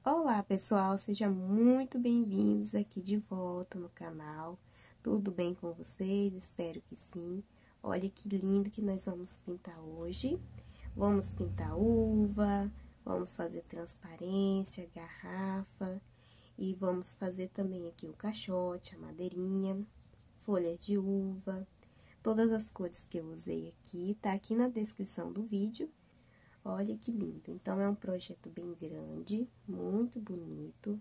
Olá pessoal, sejam muito bem-vindos aqui de volta no canal. Tudo bem com vocês? Espero que sim. Olha que lindo que nós vamos pintar hoje. Vamos pintar uva, vamos fazer transparência, garrafa e vamos fazer também aqui o caixote, a madeirinha, folha de uva. Todas as cores que eu usei aqui, tá aqui na descrição do vídeo. Olha que lindo. Então, é um projeto bem grande, muito bonito.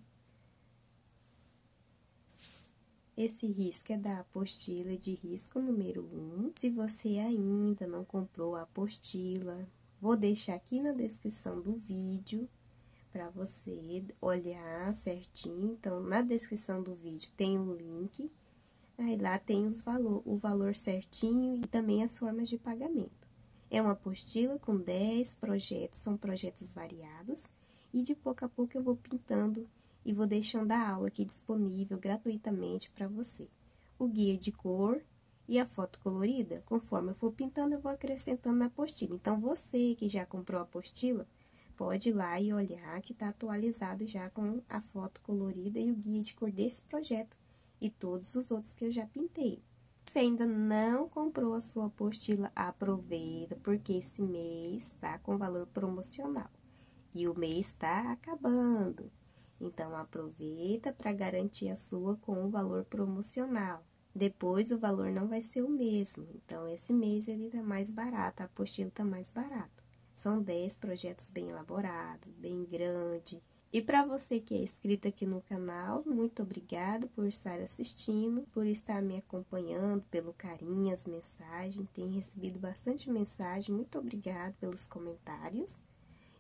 Esse risco é da apostila de risco número 1. Se você ainda não comprou a apostila, vou deixar aqui na descrição do vídeo para você olhar certinho. Então, na descrição do vídeo tem um link, aí lá tem o valor certinho e também as formas de pagamento. É uma apostila com 10 projetos, são projetos variados, e de pouco a pouco eu vou pintando e vou deixando a aula aqui disponível gratuitamente para você. O guia de cor e a foto colorida, conforme eu for pintando, eu vou acrescentando na apostila. Então, você que já comprou a apostila, pode ir lá e olhar que está atualizado já com a foto colorida e o guia de cor desse projeto e todos os outros que eu já pintei. Se ainda não comprou a sua apostila, aproveita, porque esse mês está com valor promocional e o mês está acabando. Então, aproveita para garantir a sua com o valor promocional. Depois, o valor não vai ser o mesmo. Então, esse mês ele tá mais barato, a apostila tá mais barato. São 10 projetos bem elaborados, bem grande. E para você que é inscrito aqui no canal, muito obrigado por estar assistindo, por estar me acompanhando, pelo carinho, as mensagens. Tenho recebido bastante mensagem, muito obrigado pelos comentários.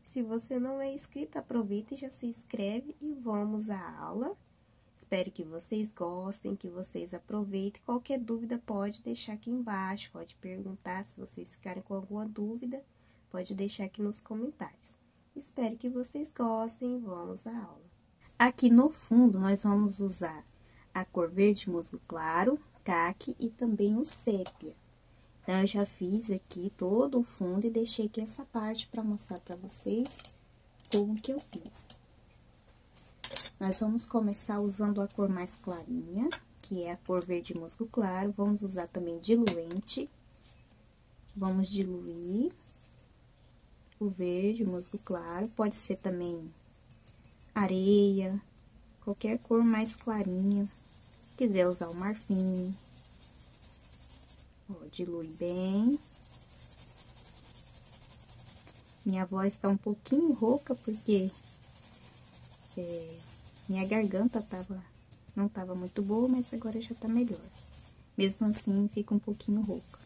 Se você não é inscrito, aproveita e já se inscreve e vamos à aula. Espero que vocês gostem, que vocês aproveitem. Qualquer dúvida pode deixar aqui embaixo, pode perguntar. Se vocês ficarem com alguma dúvida, pode deixar aqui nos comentários. Espero que vocês gostem, vamos à aula. Aqui no fundo, nós vamos usar a cor verde musgo claro, caqui e também o sépia. Então, eu já fiz aqui todo o fundo e deixei aqui essa parte para mostrar para vocês como que eu fiz. Nós vamos começar usando a cor mais clarinha, que é a cor verde musgo claro. Vamos usar também diluente. Vamos diluir o verde musgo claro, pode ser também areia, qualquer cor mais clarinha. Se quiser usar o marfim, ó, dilui bem. Minha voz tá um pouquinho rouca porque minha garganta não tava muito boa, mas agora já tá melhor. Mesmo assim, fica um pouquinho rouca.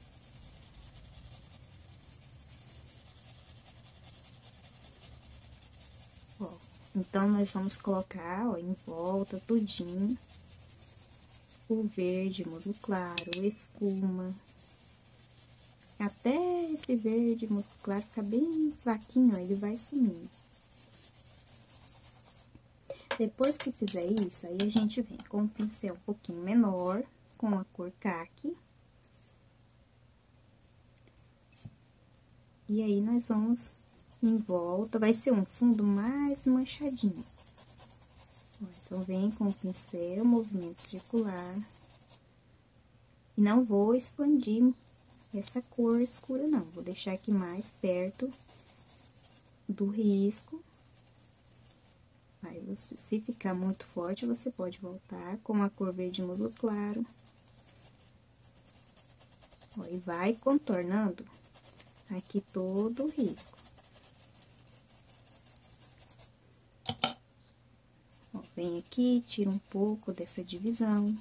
Ó, então, nós vamos colocar, ó, em volta, tudinho, o verde musgo claro, espuma. Até esse verde musgo claro ficar bem fraquinho, ó, ele vai sumindo. Depois que fizer isso, aí a gente vem com um pincel um pouquinho menor, com a cor caqui. E aí, nós vamos em volta, vai ser um fundo mais manchadinho. Então, vem com o pincel, movimento circular. E não vou expandir essa cor escura, não. Vou deixar aqui mais perto do risco. Aí, se ficar muito forte, você pode voltar com a cor verde musgo claro. Ó, e vai contornando aqui todo o risco. Ó, vem aqui, tira um pouco dessa divisão.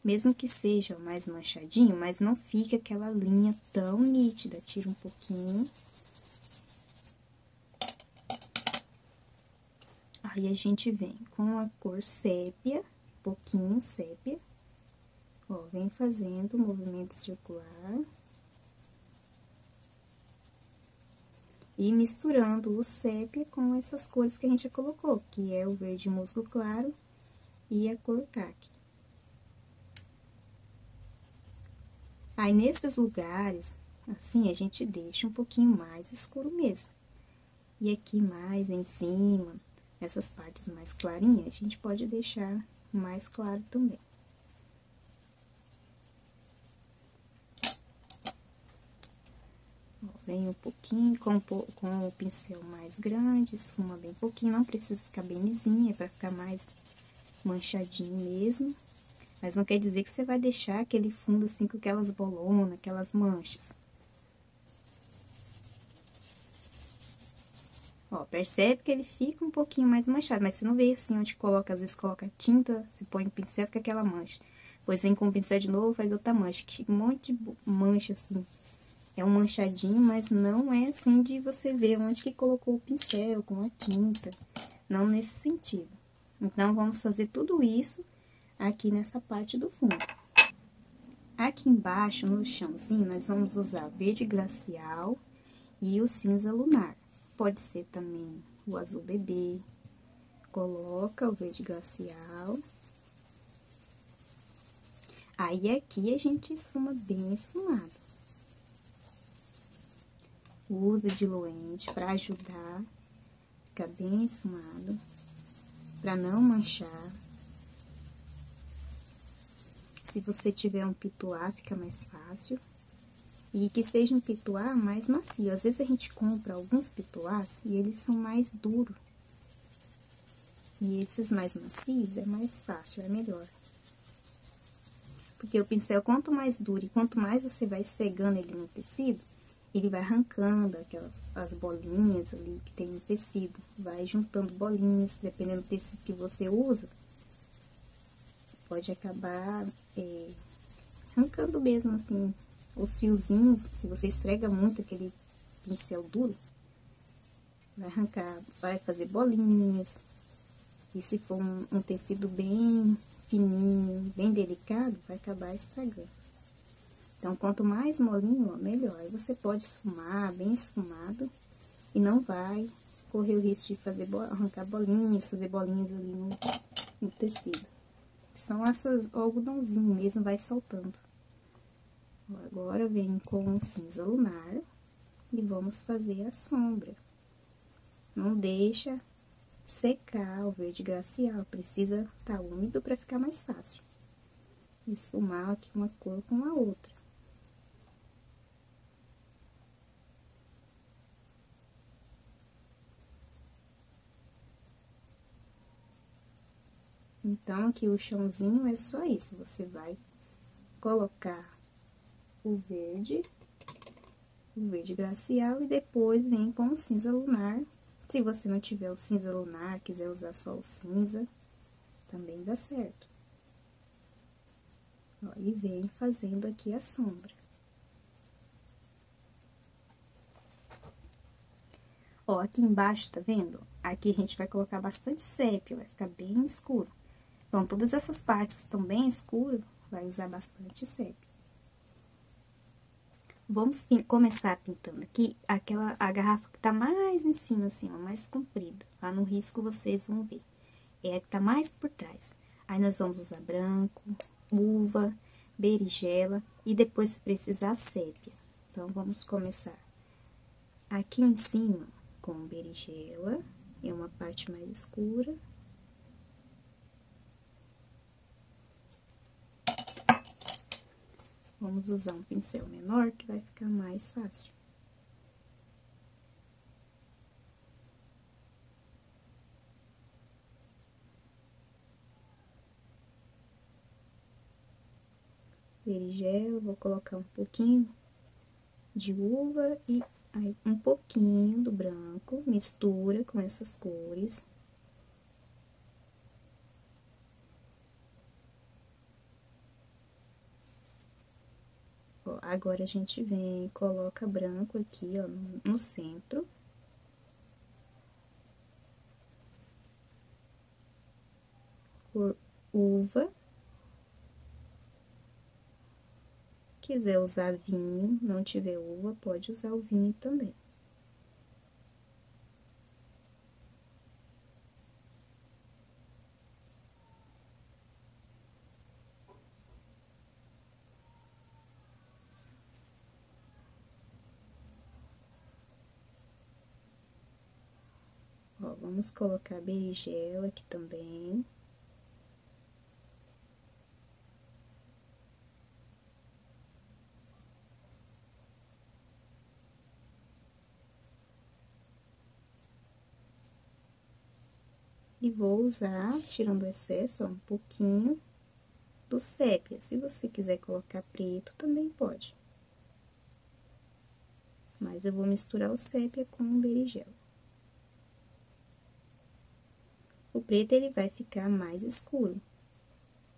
Mesmo que seja mais manchadinho, mas não fica aquela linha tão nítida. Tira um pouquinho. Aí, a gente vem com a cor sépia, pouquinho sépia. Ó, vem fazendo o movimento circular. E misturando o sépia com essas cores que a gente já colocou, que é o verde musgo claro e a cor caqui. Aí, nesses lugares, assim, a gente deixa um pouquinho mais escuro mesmo. E aqui mais em cima, essas partes mais clarinhas, a gente pode deixar mais claro também. Ó, vem um pouquinho com o pincel mais grande, esfuma bem pouquinho, não precisa ficar bem lisinha, é pra ficar mais manchadinho mesmo. Mas não quer dizer que você vai deixar aquele fundo assim com aquelas bolonas, aquelas manchas. Ó, percebe que ele fica um pouquinho mais manchado, mas você não vê assim onde coloca, às vezes coloca tinta, você põe o pincel, fica aquela mancha. Depois vem com o pincel de novo, faz outra mancha, que fica um monte de mancha assim. É um manchadinho, mas não é assim de você ver onde que colocou o pincel com a tinta. Não nesse sentido. Então, vamos fazer tudo isso aqui nessa parte do fundo. Aqui embaixo, no chãozinho, nós vamos usar verde glacial e o cinza lunar. Pode ser também o azul bebê. Coloca o verde glacial. Aí, aqui a gente esfuma bem esfumado. Usa diluente para ajudar, fica bem esfumado, para não manchar. Se você tiver um pituá, fica mais fácil. E que seja um pituá mais macio. Às vezes a gente compra alguns pituás e eles são mais duros. E esses mais macios é mais fácil, é melhor. Porque o pincel, quanto mais duro e quanto mais você vai esfregando ele no tecido, ele vai arrancando as bolinhas ali que tem no tecido. Vai juntando bolinhas, dependendo do tecido que você usa. Pode acabar arrancando mesmo, assim, os fiozinhos. Se você esfrega muito aquele pincel duro, vai arrancar, vai fazer bolinhas. E se for um tecido bem fininho, bem delicado, vai acabar estragando. Então, quanto mais molinho, ó, melhor. Aí você pode esfumar, bem esfumado, e não vai correr o risco de arrancar bolinhas, fazer bolinhas ali no tecido. São essas, o algodãozinho mesmo, vai soltando. Agora, vem com o cinza lunar e vamos fazer a sombra. Não deixa secar o verde glacial, precisa estar úmido para ficar mais fácil. Esfumar aqui uma cor com a outra. Então, aqui o chãozinho é só isso, você vai colocar o verde glacial e depois vem com o cinza lunar. Se você não tiver o cinza lunar, quiser usar só o cinza, também dá certo. Ó, e vem fazendo aqui a sombra. Ó, aqui embaixo, tá vendo? Aqui a gente vai colocar bastante sépia, vai ficar bem escuro. Então, todas essas partes que estão bem escuras, vai usar bastante sépia. Vamos começar pintando aqui a garrafa que tá mais em cima, assim, ó, mais comprida. Lá no risco vocês vão ver. É a que tá mais por trás. Aí, nós vamos usar branco, uva, berinjela e depois, se precisar, sépia. Então, vamos começar aqui em cima com berinjela, é uma parte mais escura. Vamos usar um pincel menor, que vai ficar mais fácil. Berinjela, vou colocar um pouquinho de uva e aí um pouquinho do branco, mistura com essas cores. Ó, agora a gente vem e coloca branco aqui, ó, no centro. Cor uva. Quiser usar vinho, não tiver uva, pode usar o vinho também. vamos colocar berinjela aqui também. E vou usar, tirando o excesso, ó, um pouquinho do sépia. Se você quiser colocar preto, também pode. Mas eu vou misturar o sépia com o berinjela. O preto, ele vai ficar mais escuro.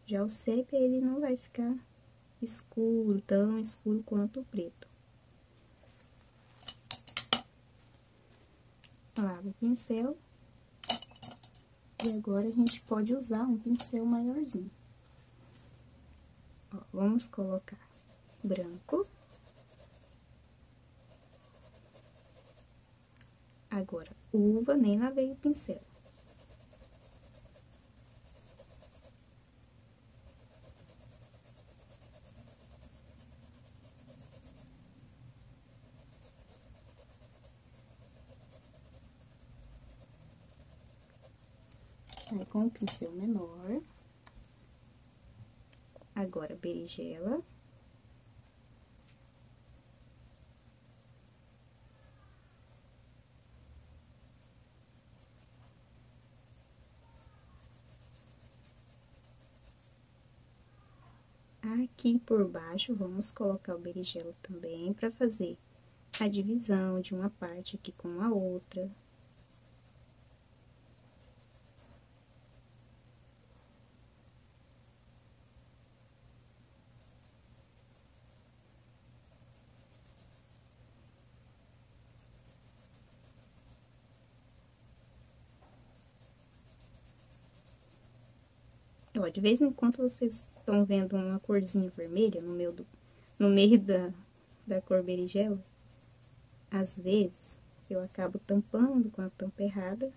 Já o sépia, ele não vai ficar escuro, tão escuro quanto o preto. Lava o pincel. E agora, a gente pode usar um pincel maiorzinho. Ó, vamos colocar branco. Agora, uva, nem lavei o pincel. Aí, com o pincel menor. Agora, berinjela. Aqui por baixo, vamos colocar o berinjela também, para fazer a divisão de uma parte aqui com a outra. Ó, de vez em quando vocês estão vendo uma corzinha vermelha no meio da cor berinjela. Às vezes, eu acabo tampando com a tampa errada,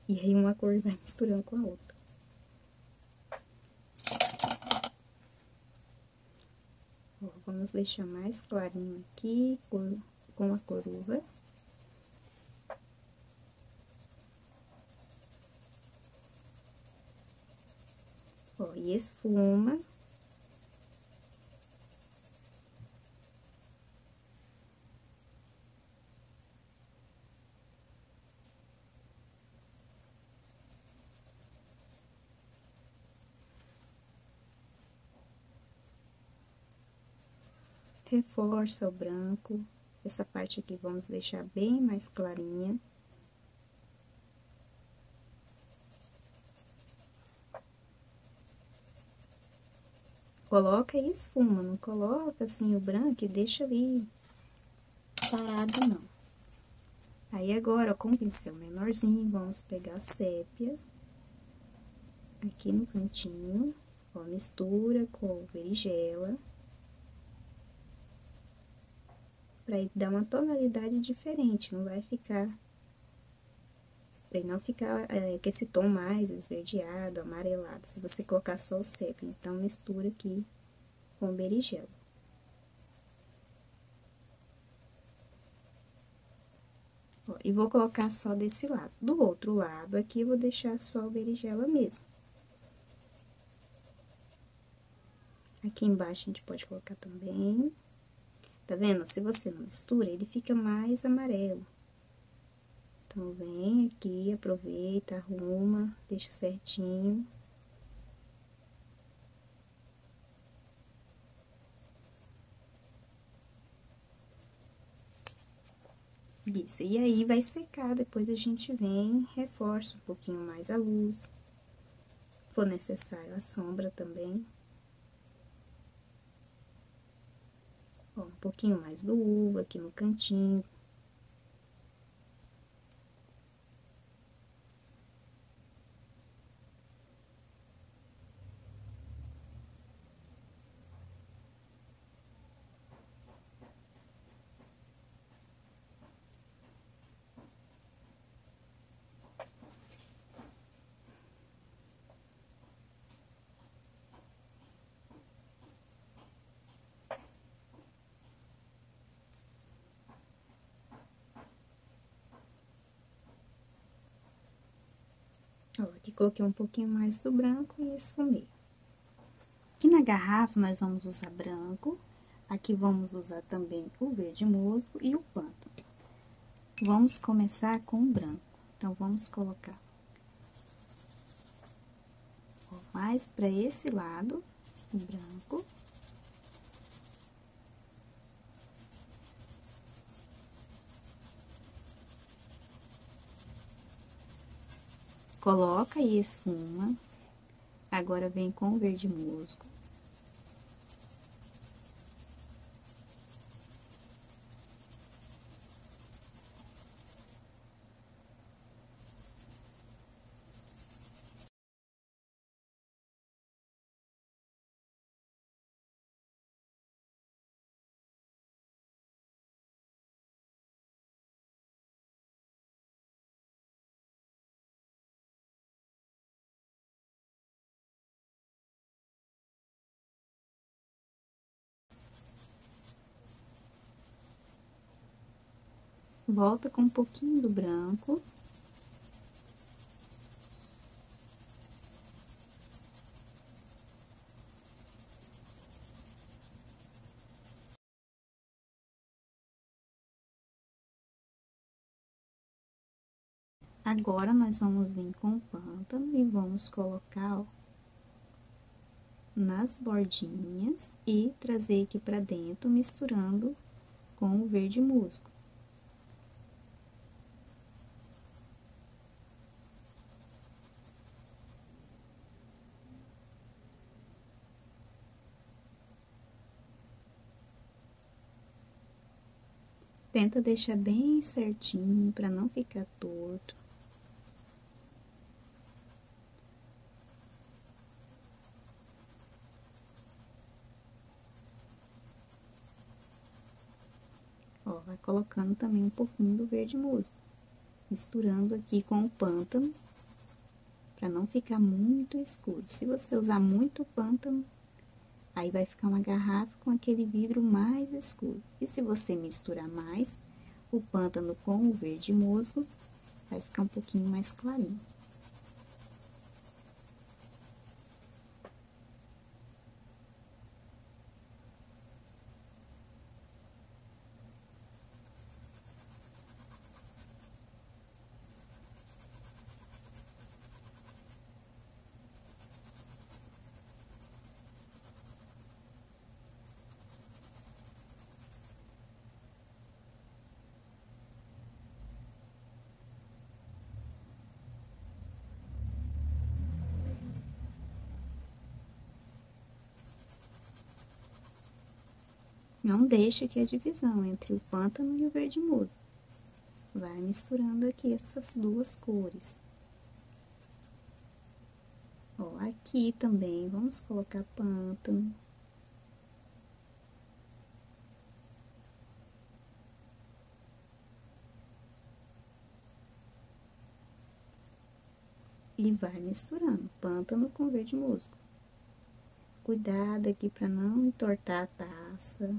e aí uma cor vai misturando com a outra. Ó, vamos deixar mais clarinho aqui com a cor uva. Ó, e esfuma. Reforça o branco. Essa parte aqui vamos deixar bem mais clarinha. Coloca e esfuma, não coloca assim o branco e deixa ali parado, não. Aí, agora, com o pincel menorzinho, vamos pegar a sépia aqui no cantinho, ó, mistura com o berinjela, pra ele dar uma tonalidade diferente, não vai ficar, pra ele não ficar com esse tom mais esverdeado, amarelado, se você colocar só o sépia. Então, mistura aqui com o berinjela. Ó, e vou colocar só desse lado. Do outro lado aqui, eu vou deixar só o berinjela mesmo. Aqui embaixo, a gente pode colocar também. Tá vendo? Se você não mistura, ele fica mais amarelo. Então, vem aqui, aproveita, arruma, deixa certinho. Isso, e aí vai secar, depois a gente vem, reforça um pouquinho mais a luz. Se for necessário, a sombra também. Ó, um pouquinho mais do uva aqui no cantinho. Ó, aqui coloquei um pouquinho mais do branco e esfumei. Aqui na garrafa, nós vamos usar branco. Aqui vamos usar também o verde musgo e o pântano. Vamos começar com o branco. Então, vamos colocar mais para esse lado, o branco. Coloca e esfuma. Agora, vem com o verde musgo. Volta com um pouquinho do branco. Agora, nós vamos vir com o pântano e vamos colocar, ó, nas bordinhas e trazer aqui pra dentro, misturando com o verde musgo. Tenta deixar bem certinho pra não ficar torto. Ó, vai colocando também um pouquinho do verde musgo, misturando aqui com o pântano, pra não ficar muito escuro. Se você usar muito pântano, aí vai ficar uma garrafa com aquele vidro mais escuro. E se você misturar mais o pântano com o verde musgo, vai ficar um pouquinho mais clarinho. Não deixe aqui a divisão entre o pântano e o verde musgo. Vai misturando aqui essas duas cores. Ó, aqui também vamos colocar pântano. E vai misturando pântano com verde musgo. Cuidado aqui para não entortar a taça.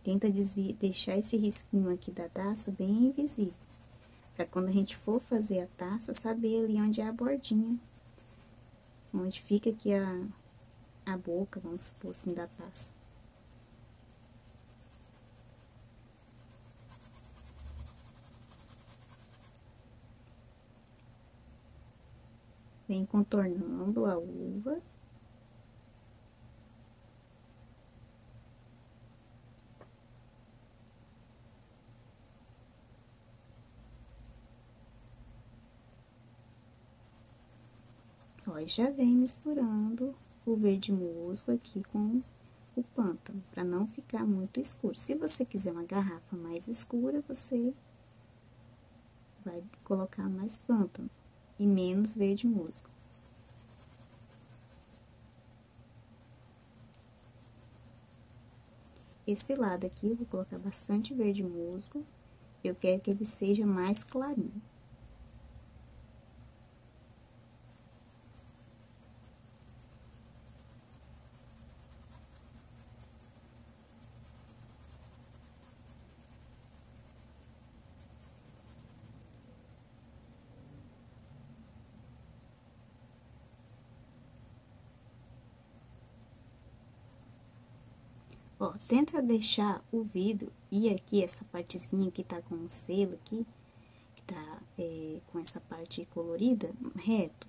Tenta deixar esse risquinho aqui da taça bem invisível. Para quando a gente for fazer a taça, saber ali onde é a bordinha. Onde fica aqui a boca, vamos supor assim, da taça. Vem contornando a uva. Ó, e já vem misturando o verde musgo aqui com o pântano, para não ficar muito escuro. Se você quiser uma garrafa mais escura, você vai colocar mais pântano e menos verde musgo. Esse lado aqui, eu vou colocar bastante verde musgo, eu quero que ele seja mais clarinho. Ó, tenta deixar o vidro e aqui essa partezinha que tá com o selo aqui, que tá com essa parte colorida, reto.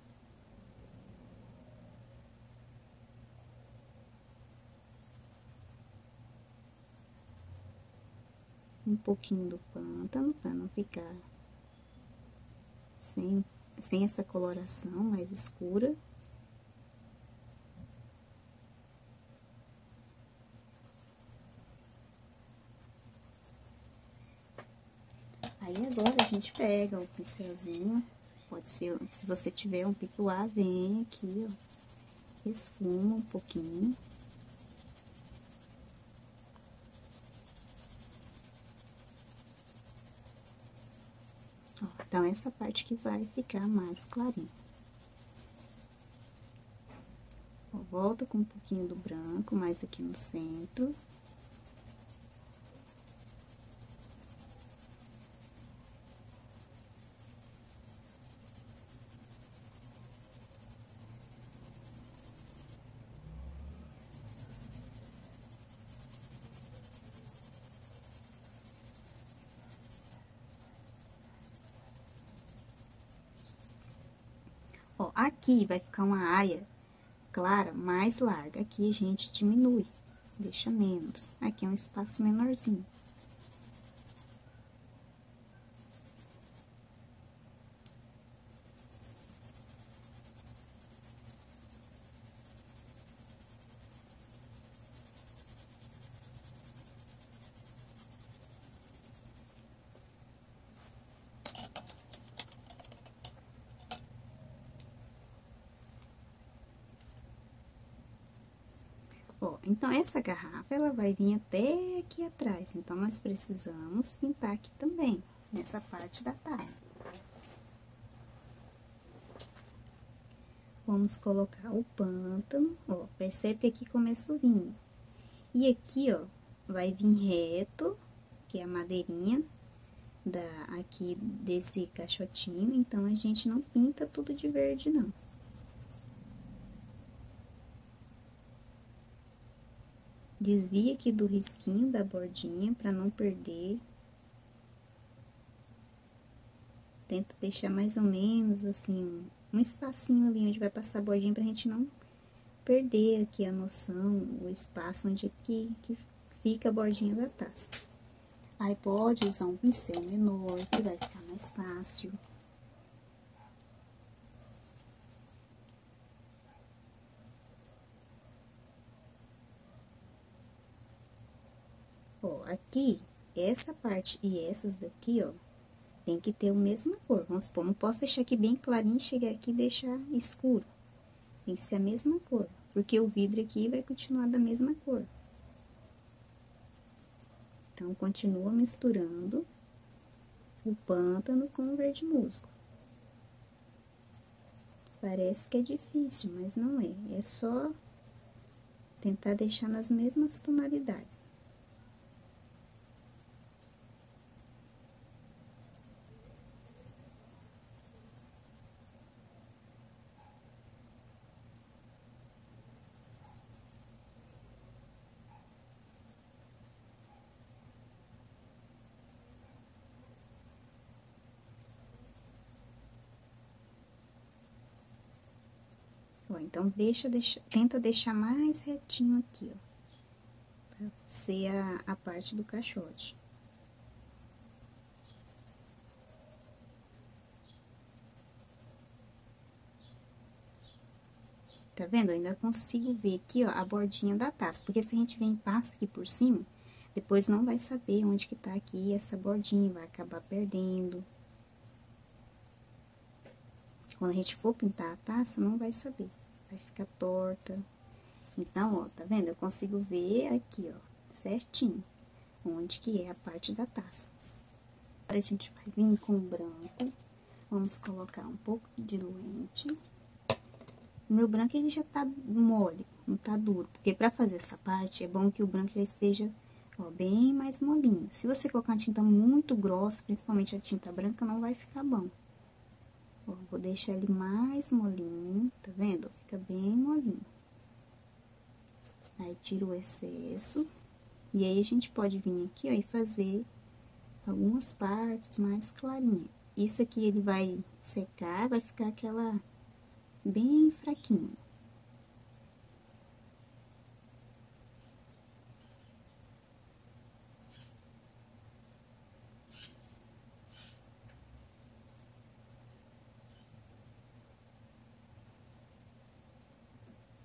Um pouquinho do pântano, para não ficar sem essa coloração mais escura. Aí agora a gente pega o pincelzinho, pode ser, se você tiver um picuá, vem aqui, ó, esfuma um pouquinho. Ó, então, essa parte que vai ficar mais clarinha. Ó, volta com um pouquinho do branco, mais aqui no centro. Ó, aqui vai ficar uma área clara mais larga. Aqui a gente diminui, deixa menos. Aqui é um espaço menorzinho. Ó, então, essa garrafa, ela vai vir até aqui atrás. Então, nós precisamos pintar aqui também, nessa parte da taça. Vamos colocar o pântano, ó, percebe que aqui começa o vinho. E aqui, ó, vai vir reto, que é a madeirinha aqui desse caixotinho. Então, a gente não pinta tudo de verde, não. Desvia aqui do risquinho da bordinha pra não perder. Tenta deixar mais ou menos assim, um espacinho ali onde vai passar a bordinha pra gente não perder aqui a noção, o espaço onde que fica a bordinha da taça. Aí pode usar um pincel menor, que vai ficar mais fácil. Ó, aqui, essa parte e essas daqui, ó, tem que ter a mesma cor. Vamos supor, não posso deixar aqui bem clarinho, chegar aqui e deixar escuro. Tem que ser a mesma cor, porque o vidro aqui vai continuar da mesma cor. Então, continua misturando o pântano com o verde musgo. Parece que é difícil, mas não é. É só tentar deixar nas mesmas tonalidades. Ó, então, tenta deixar mais retinho aqui, ó. Pra ser a parte do caixote. Tá vendo? Eu ainda consigo ver aqui, ó, a bordinha da taça. Porque se a gente vem e passa aqui por cima, depois não vai saber onde que tá aqui essa bordinha, vai acabar perdendo. Quando a gente for pintar a taça, não vai saber, vai ficar torta. Então, ó, tá vendo? Eu consigo ver aqui, ó, certinho, onde que é a parte da taça. Agora, a gente vai vir com o branco, vamos colocar um pouco de diluente. O meu branco, ele já tá mole, não tá duro, porque pra fazer essa parte, é bom que o branco já esteja, ó, bem mais molinho. Se você colocar uma tinta muito grossa, principalmente a tinta branca, não vai ficar bom. Ó, vou deixar ele mais molinho, tá vendo? Fica bem molinho. Aí, tiro o excesso. E aí, a gente pode vir aqui, ó, e fazer algumas partes mais clarinhas. Isso aqui, ele vai secar, vai ficar aquela bem fraquinha.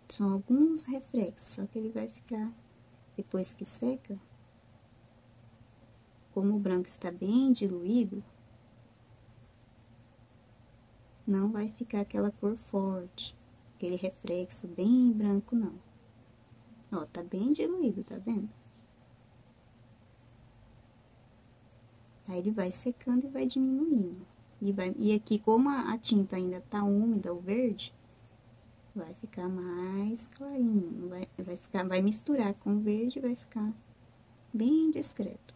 São alguns reflexos, só que ele vai ficar, depois que seca, como o branco está bem diluído, não vai ficar aquela cor forte, aquele reflexo bem branco, não. Ó, tá bem diluído, tá vendo? Aí, ele vai secando e vai diminuindo. E aqui, como a tinta ainda tá úmida, o verde, vai ficar mais clarinho, vai misturar com o verde e vai ficar bem discreto.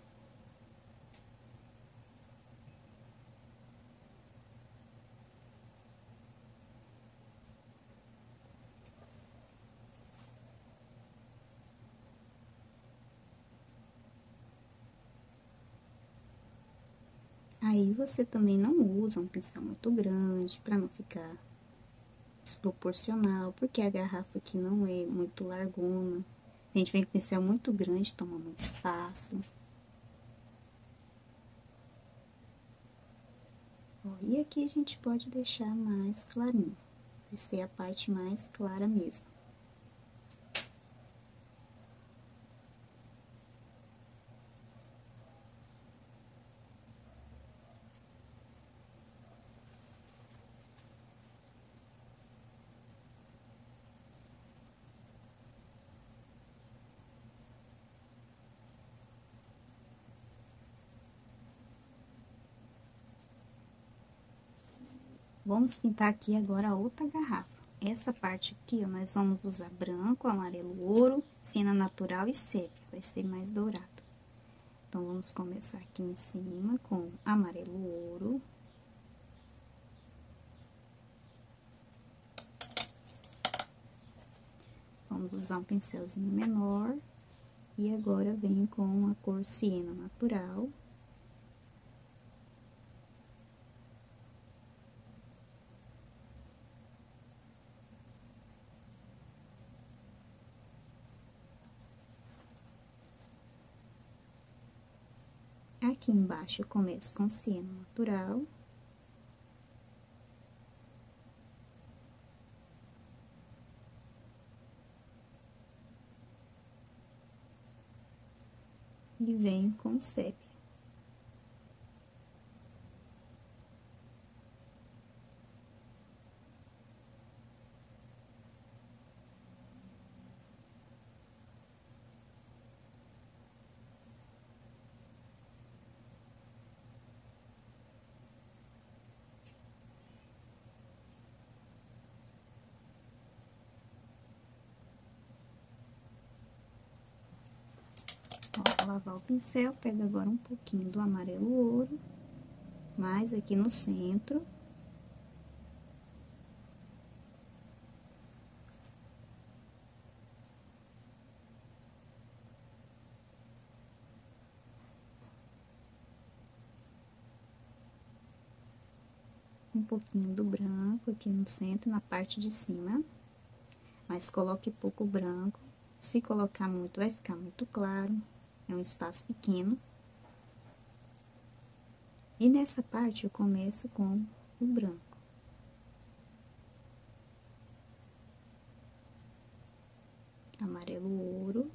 Aí, você também não usa um pincel muito grande, pra não ficar desproporcional, porque a garrafa aqui não é muito largona. A gente vem com pincel muito grande, toma muito espaço. Ó, e aqui a gente pode deixar mais clarinho, vai ser a parte mais clara mesmo. Vamos pintar aqui agora a outra garrafa. Essa parte aqui, ó, nós vamos usar branco, amarelo, ouro, siena natural e sépia, vai ser mais dourado. Então, vamos começar aqui em cima com amarelo, ouro. Vamos usar um pincelzinho menor. E agora, vem com a cor siena natural. Aqui embaixo, eu começo com siena natural. E venho com sépia. Ó, vou lavar o pincel, pego agora um pouquinho do amarelo ouro, mais aqui no centro. Um pouquinho do branco aqui no centro, na parte de cima. Mas coloque pouco branco. Se colocar muito, vai ficar muito claro. É um espaço pequeno. E nessa parte, eu começo com o branco. Amarelo ouro.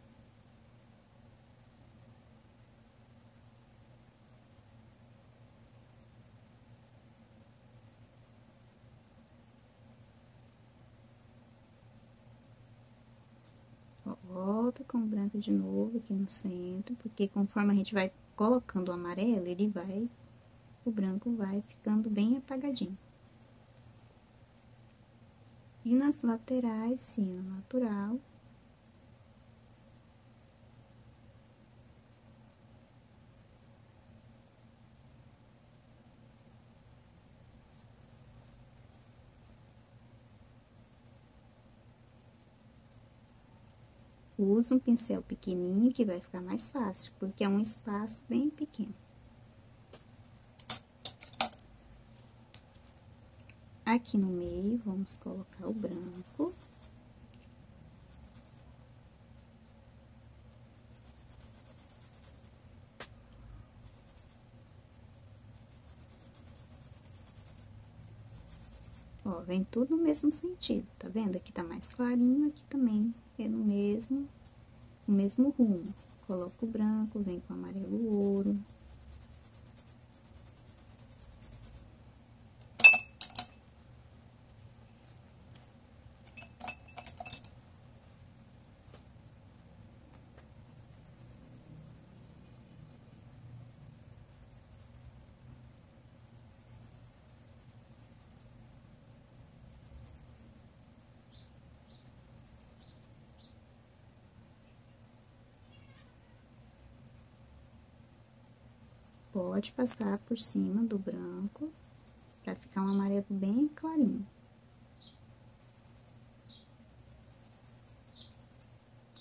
Volta com o branco de novo aqui no centro, porque conforme a gente vai colocando o amarelo, o branco vai ficando bem apagadinho. E nas laterais, siena natural. use um pincel pequenininho que vai ficar mais fácil, porque é um espaço bem pequeno. Aqui no meio, vamos colocar o branco. Ó, vem tudo no mesmo sentido, tá vendo? Aqui tá mais clarinho, aqui também é no mesmo rumo. Coloca o branco, vem com o amarelo ouro. Pode passar por cima do branco, pra ficar um amarelo bem clarinho.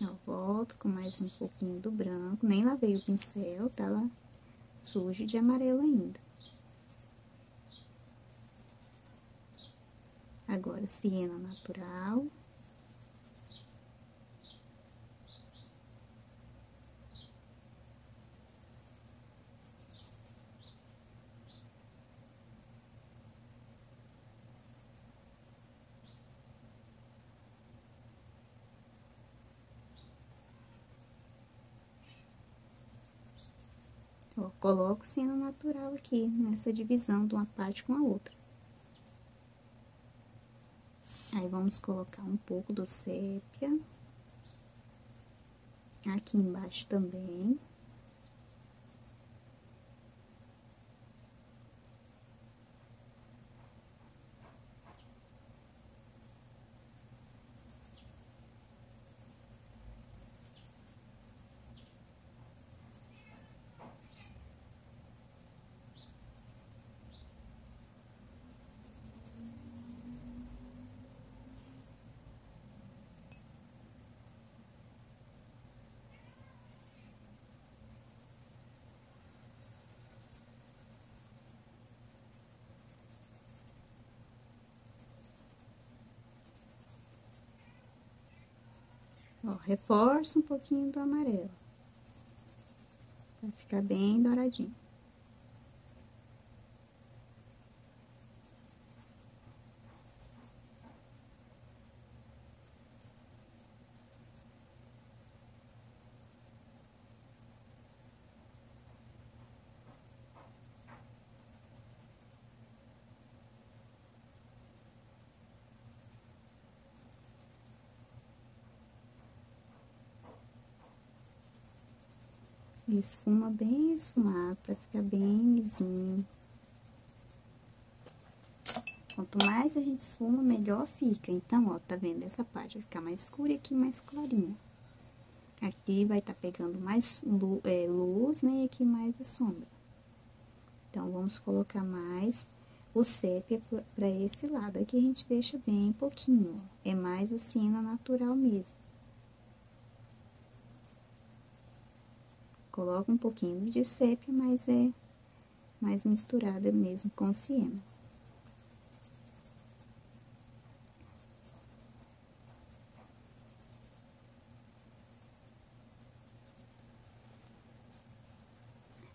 Ó, volto com mais um pouquinho do branco, nem lavei o pincel, tá sujo de amarelo ainda. Agora, siena natural. Ó, coloco siena natural aqui, nessa divisão de uma parte com a outra. Aí, vamos colocar um pouco do sépia. Aqui embaixo também. Ó, reforça um pouquinho do amarelo, pra ficar bem douradinho. Esfuma bem esfumado, pra ficar bem lisinho. Quanto mais a gente esfuma, melhor fica. Então, ó, tá vendo? Essa parte vai ficar mais escura e aqui mais clarinha. Aqui vai tá pegando mais luz, né? E aqui mais a sombra. Então, vamos colocar mais o sépia pra esse lado. Aqui a gente deixa bem pouquinho, ó. É mais o siena natural mesmo. Coloca um pouquinho de sépia, mas é mais misturada mesmo com o siena.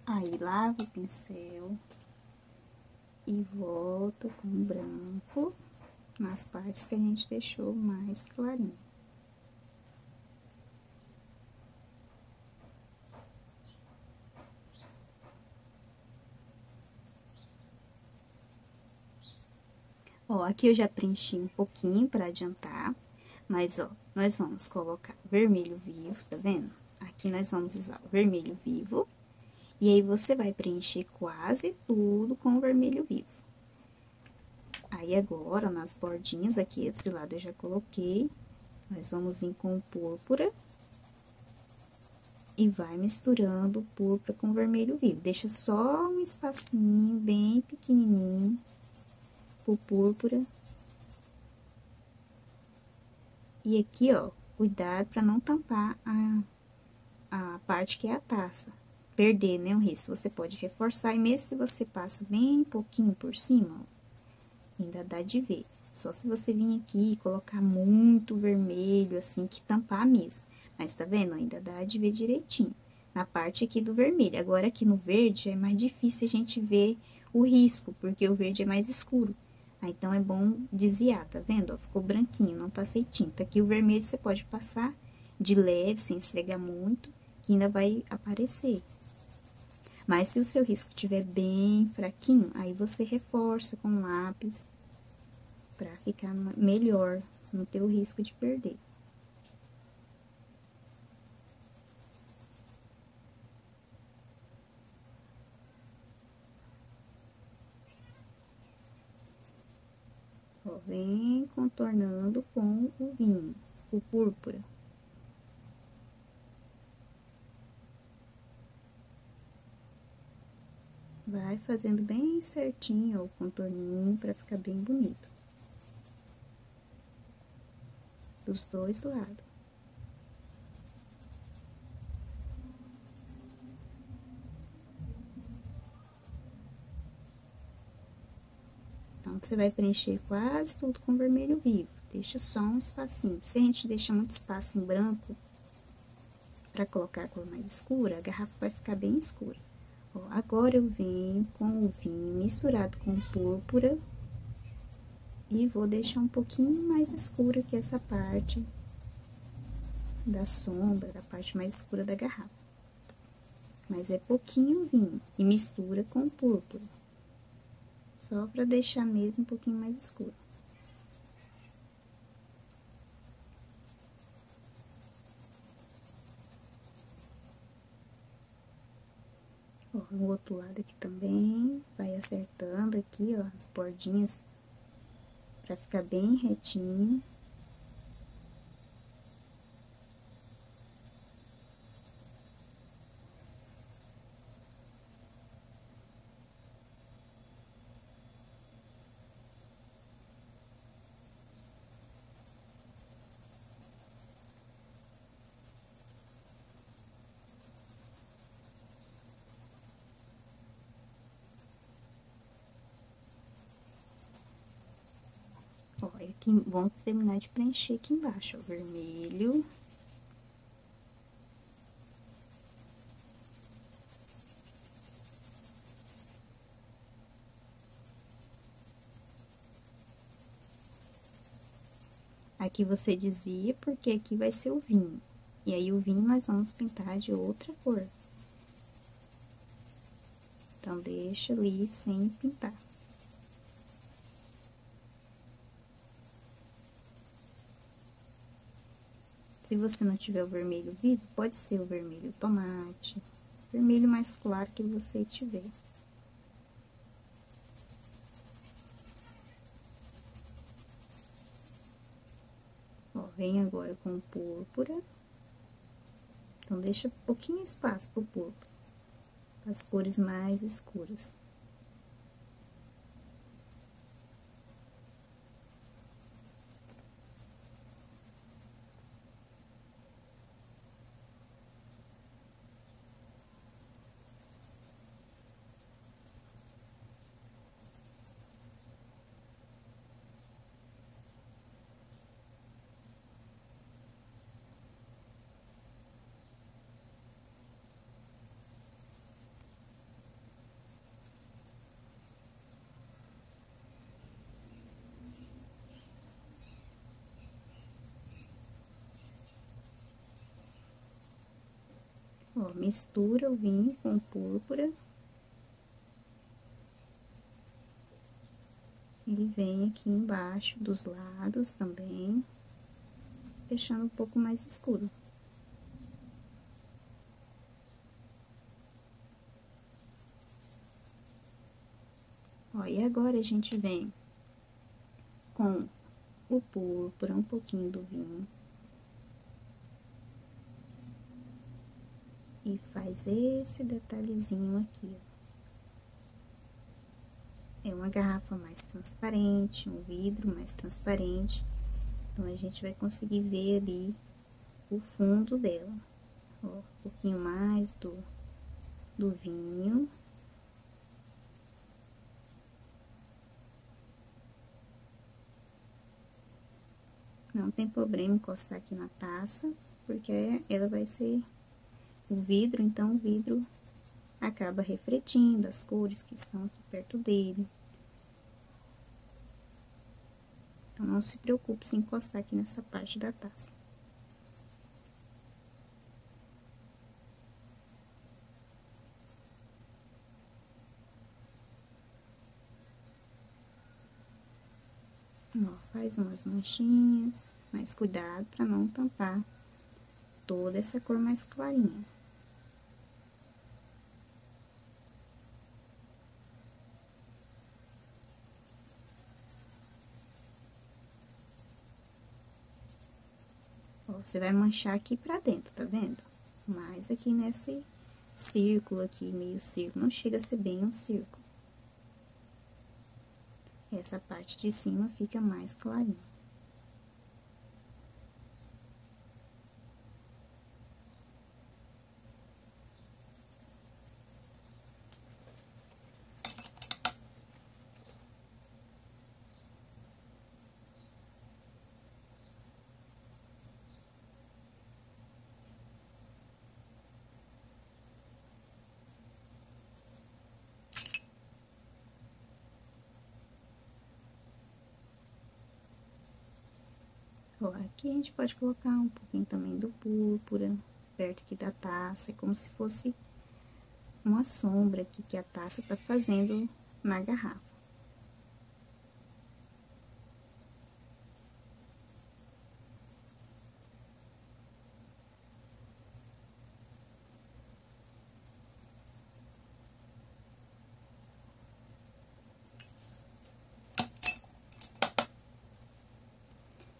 Aí, lava o pincel e volta com o branco nas partes que a gente deixou mais clarinho. Ó, aqui eu já preenchi um pouquinho pra adiantar, mas, ó, nós vamos colocar vermelho vivo, tá vendo? Aqui nós vamos usar o vermelho vivo, e aí você vai preencher quase tudo com o vermelho vivo. Aí, agora, nas bordinhas aqui, desse lado eu já coloquei, nós vamos vir com o púrpura. E vai misturando o púrpura com o vermelho vivo. Deixa só um espacinho bem pequenininho pro púrpura. E aqui, ó, Cuidado para não tampar a parte que é a taça. Perder, né, o risco. Você pode reforçar e mesmo se você passa bem pouquinho por cima, ó, ainda dá de ver. Só se você vir aqui e colocar muito vermelho, assim, que tampar mesmo. Mas tá vendo? Ainda dá de ver direitinho. Na parte aqui do vermelho. Agora, aqui no verde, é mais difícil a gente ver o risco, porque o verde é mais escuro. Aí, então, é bom desviar, tá vendo? Ó, ficou branquinho, não passei tinta. Aqui o vermelho você pode passar de leve, sem esfregar muito, que ainda vai aparecer. Mas se o seu risco estiver bem fraquinho, aí você reforça com lápis pra ficar melhor, não ter o risco de perder. Ó, vem contornando com o vinho, o púrpura. Vai fazendo bem certinho, ó, o contorninho pra ficar bem bonito. Dos dois lados. Então, você vai preencher quase tudo com vermelho vivo. Deixa só um espacinho. Se a gente deixar muito espaço em branco, pra colocar a cor mais escura, a garrafa vai ficar bem escura. Ó, agora eu venho com o vinho misturado com púrpura e vou deixar um pouquinho mais escura que essa parte da sombra, da parte mais escura da garrafa. Mas é pouquinho vinho e mistura com púrpura. Só pra deixar mesmo um pouquinho mais escuro. Ó, no outro lado aqui também, vai acertando aqui, ó, as bordinhas, pra ficar bem retinho. Ó, aqui, vamos terminar de preencher aqui embaixo, ó, vermelho. Aqui você desvia, porque aqui vai ser o vinho. E aí, o vinho nós vamos pintar de outra cor. Então, deixa ali sem pintar. Se você não tiver o vermelho vivo, pode ser o vermelho tomate, vermelho mais claro que você tiver. Ó, vem agora com púrpura. Então, deixa pouquinho espaço pro púrpura, as cores mais escuras. Ó, mistura o vinho com púrpura. Ele vem aqui embaixo dos lados também, deixando um pouco mais escuro. Ó, e agora a gente vem com o púrpura, um pouquinho do vinho. E faz esse detalhezinho aqui, ó. É uma garrafa mais transparente, um vidro mais transparente. Então, a gente vai conseguir ver ali o fundo dela. Ó, um pouquinho mais do vinho. Não tem problema encostar aqui na taça, porque ela vai ser o vidro, então o vidro acaba refletindo as cores que estão aqui perto dele. Então, não se preocupe se encostar aqui nessa parte da taça. Ó, faz umas manchinhas, mas cuidado para não tampar toda essa cor mais clarinha. Ó, você vai manchar aqui pra dentro, tá vendo? Mas aqui nesse círculo aqui, meio círculo, não chega a ser bem um círculo. Essa parte de cima fica mais clarinha. Ó, aqui a gente pode colocar um pouquinho também do púrpura, perto aqui da taça, é como se fosse uma sombra aqui que a taça tá fazendo na garrafa.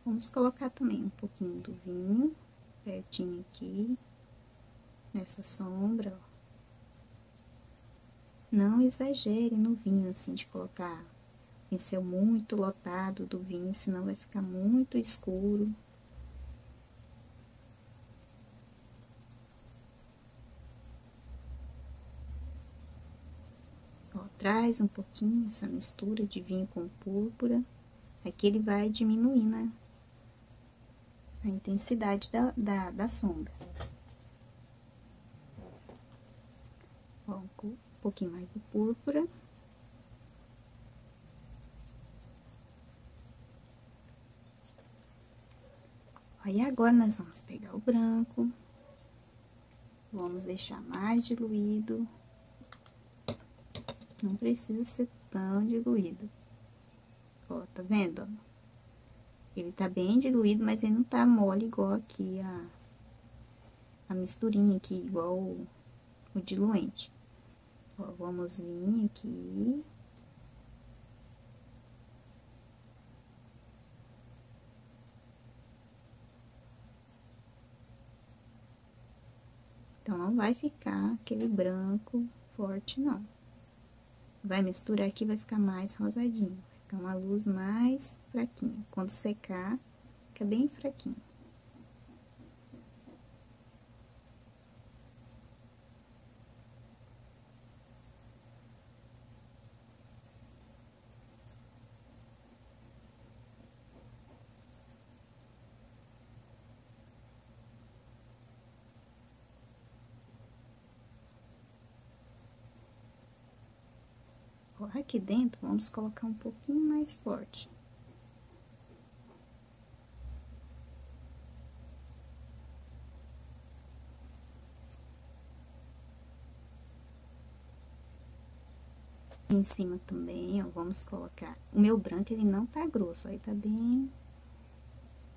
Vamos colocar também um pouquinho do vinho, pertinho aqui, nessa sombra, ó. Não exagere no vinho, assim, de colocar pincel muito lotado do vinho, senão vai ficar muito escuro. Ó, traz um pouquinho essa mistura de vinho com púrpura, aqui ele vai diminuindo a intensidade da sombra. Ó, um pouquinho mais de púrpura. Aí, agora, nós vamos pegar o branco, vamos deixar mais diluído, não precisa ser tão diluído. Ó, tá vendo, ó? Ele tá bem diluído, mas ele não tá mole igual aqui a misturinha aqui, igual o diluente. Ó, vamos vir aqui. Então, não vai ficar aquele branco forte, não. Vai misturar aqui, vai ficar mais rosadinho. Vai ficar uma luz mais fraquinha. Quando secar, fica bem fraquinho. Aqui dentro, vamos colocar um pouquinho mais forte. Em cima também, ó, vamos colocar... O meu branco, ele não tá grosso, aí tá bem...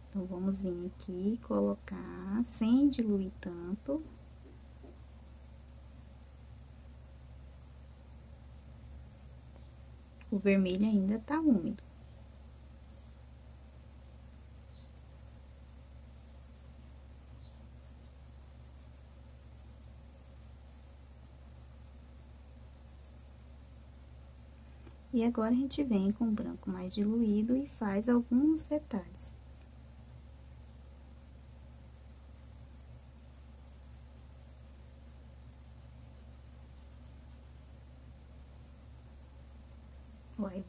Então, vamos vir aqui e colocar, sem diluir tanto... O vermelho ainda tá úmido. E agora, a gente vem com o branco mais diluído e faz alguns detalhes.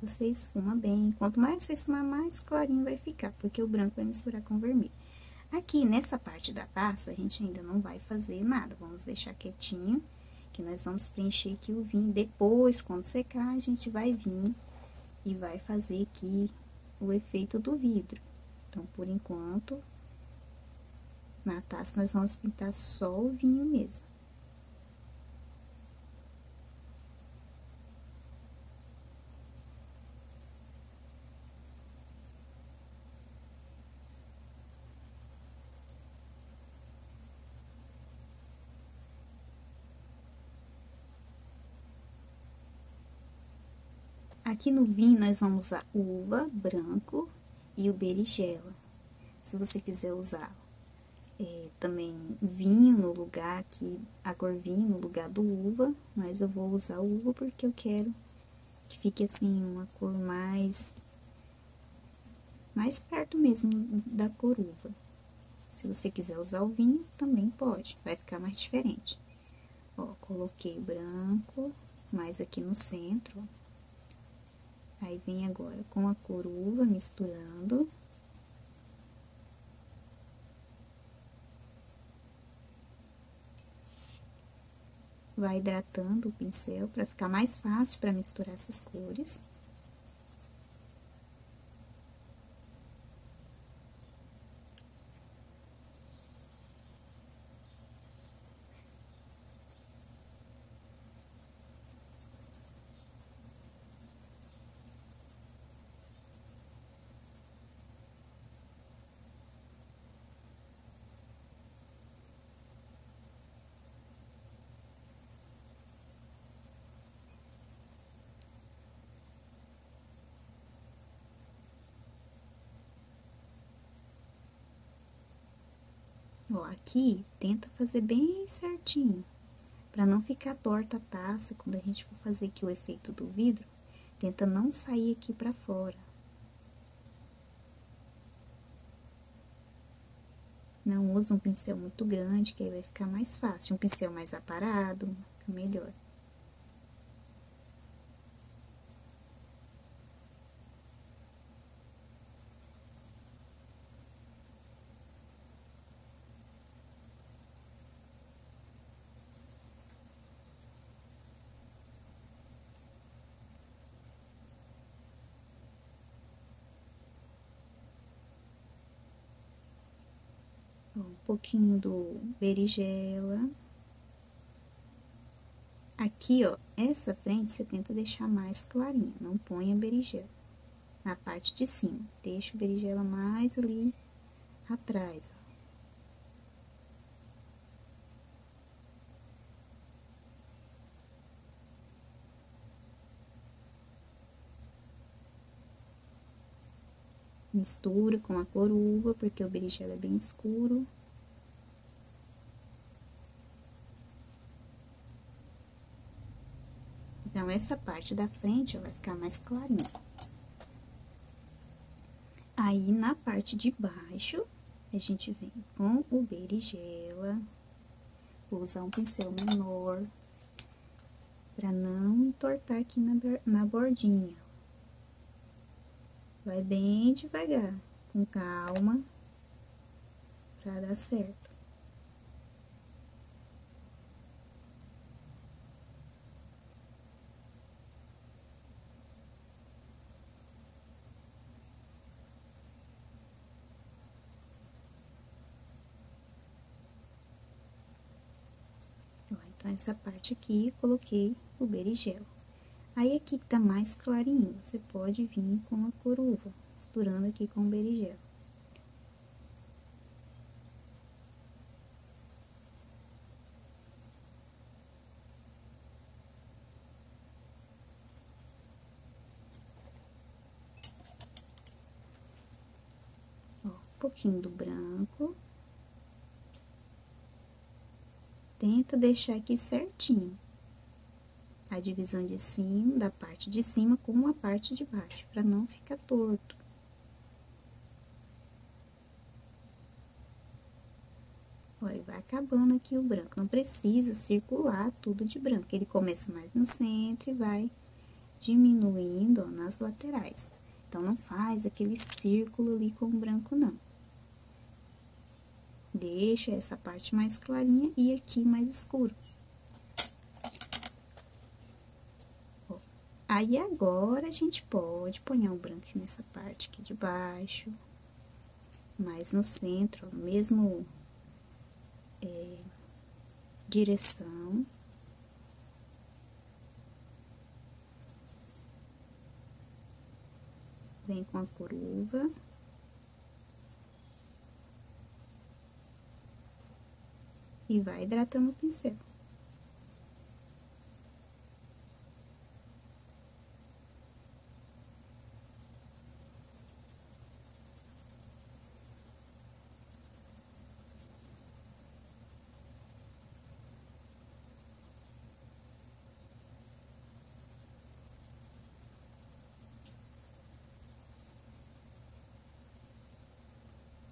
você esfuma bem. Quanto mais você esfumar, mais clarinho vai ficar, porque o branco vai misturar com o vermelho. Aqui, nessa parte da taça, a gente ainda não vai fazer nada. Vamos deixar quietinho, que nós vamos preencher aqui o vinho. Depois, quando secar, a gente vai vir e vai fazer aqui o efeito do vidro. Então, por enquanto, na taça, nós vamos pintar só o vinho mesmo. Aqui no vinho, nós vamos usar uva, branco e o berinjela. Se você quiser usar também vinho no lugar, aqui, a cor vinho no lugar do uva, mas eu vou usar uva porque eu quero que fique assim, uma cor mais perto mesmo da cor uva. Se você quiser usar o vinho, também pode, vai ficar mais diferente. Ó, coloquei o branco, mais aqui no centro, ó. Aí, vem agora com a cor uva, misturando. Vai hidratando o pincel para ficar mais fácil para misturar essas cores. Ó, aqui, tenta fazer bem certinho, para não ficar torta a taça quando a gente for fazer aqui o efeito do vidro. Tenta não sair aqui pra fora. Não usa um pincel muito grande, que aí vai ficar mais fácil. Um pincel mais aparado, fica melhor. Um pouquinho do berinjela. Aqui, ó, essa frente você tenta deixar mais clarinha, não ponha berinjela na parte de cima. Deixa o berinjela mais ali atrás, ó. Mistura com a cor uva, porque o berinjela é bem escuro. Então, essa parte da frente, ó, vai ficar mais clarinha. Aí, na parte de baixo, a gente vem com o berinjela. Vou usar um pincel menor, pra não entortar aqui na bordinha. Vai bem devagar, com calma, pra dar certo. Então, essa parte aqui, coloquei o berinjela. Aí, aqui que tá mais clarinho, você pode vir com a cor uva, misturando aqui com o berinjela. Ó, um pouquinho do branco. Tenta deixar aqui certinho a divisão de cima, da parte de cima com a parte de baixo, para não ficar torto. Olha, vai acabando aqui o branco, não precisa circular tudo de branco, ele começa mais no centro e vai diminuindo, ó, nas laterais. Então, não faz aquele círculo ali com o branco, não. Deixa essa parte mais clarinha e aqui mais escuro. Ó, aí, agora, a gente pode pôr um branco nessa parte aqui de baixo, mais no centro, ó, mesmo direção. Vem com a curva. E vai hidratando o pincel.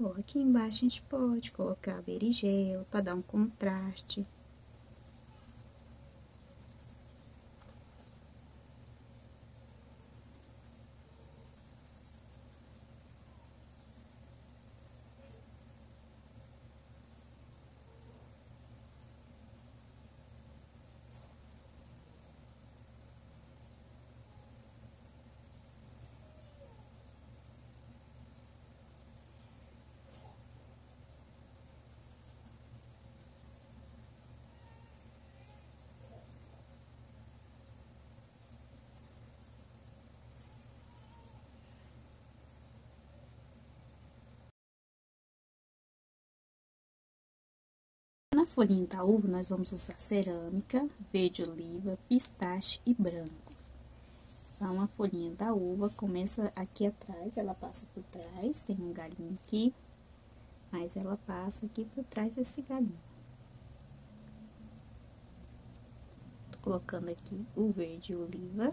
Ó, aqui embaixo a gente pode colocar berinjela para dar um contraste. Na folhinha da uva, nós vamos usar cerâmica, verde oliva, pistache e branco. Então, a folhinha da uva começa aqui atrás, ela passa por trás, tem um galinho aqui, mas ela passa aqui por trás desse galinho. Tô colocando aqui o verde oliva.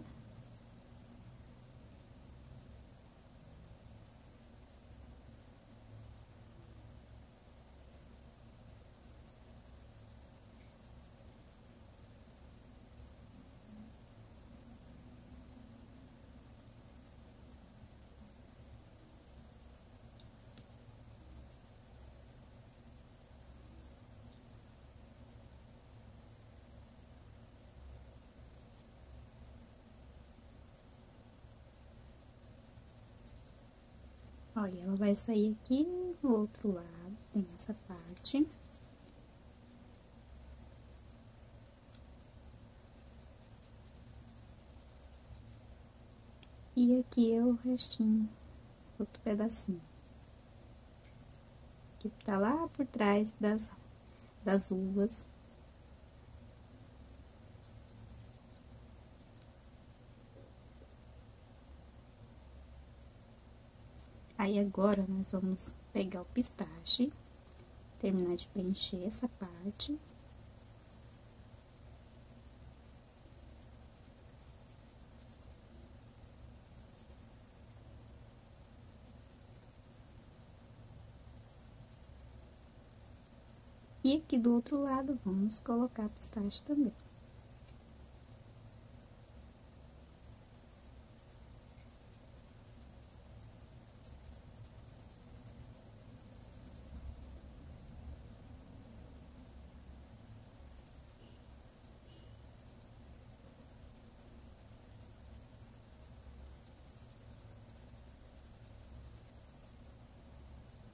Olha, ela vai sair aqui no outro lado, tem essa parte. E aqui é o restinho, outro pedacinho. Que tá lá por trás das uvas. Aí, agora, nós vamos pegar o pistache, terminar de preencher essa parte. E aqui do outro lado, vamos colocar pistache também.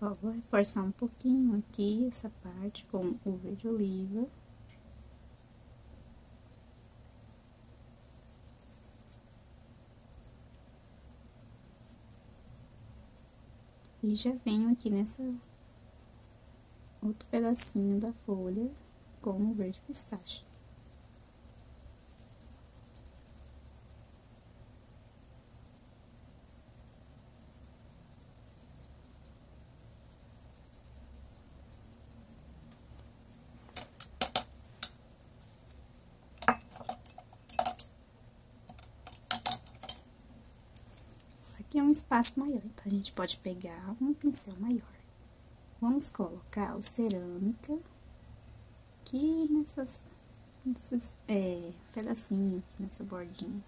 Ó, vou reforçar um pouquinho aqui essa parte com o verde oliva. E já venho aqui nessa outro pedacinho da folha com o verde pistache. Aqui é um espaço maior, então a gente pode pegar um pincel maior. Vamos colocar o cerâmica aqui nesses pedacinhos, aqui nessa bordinha.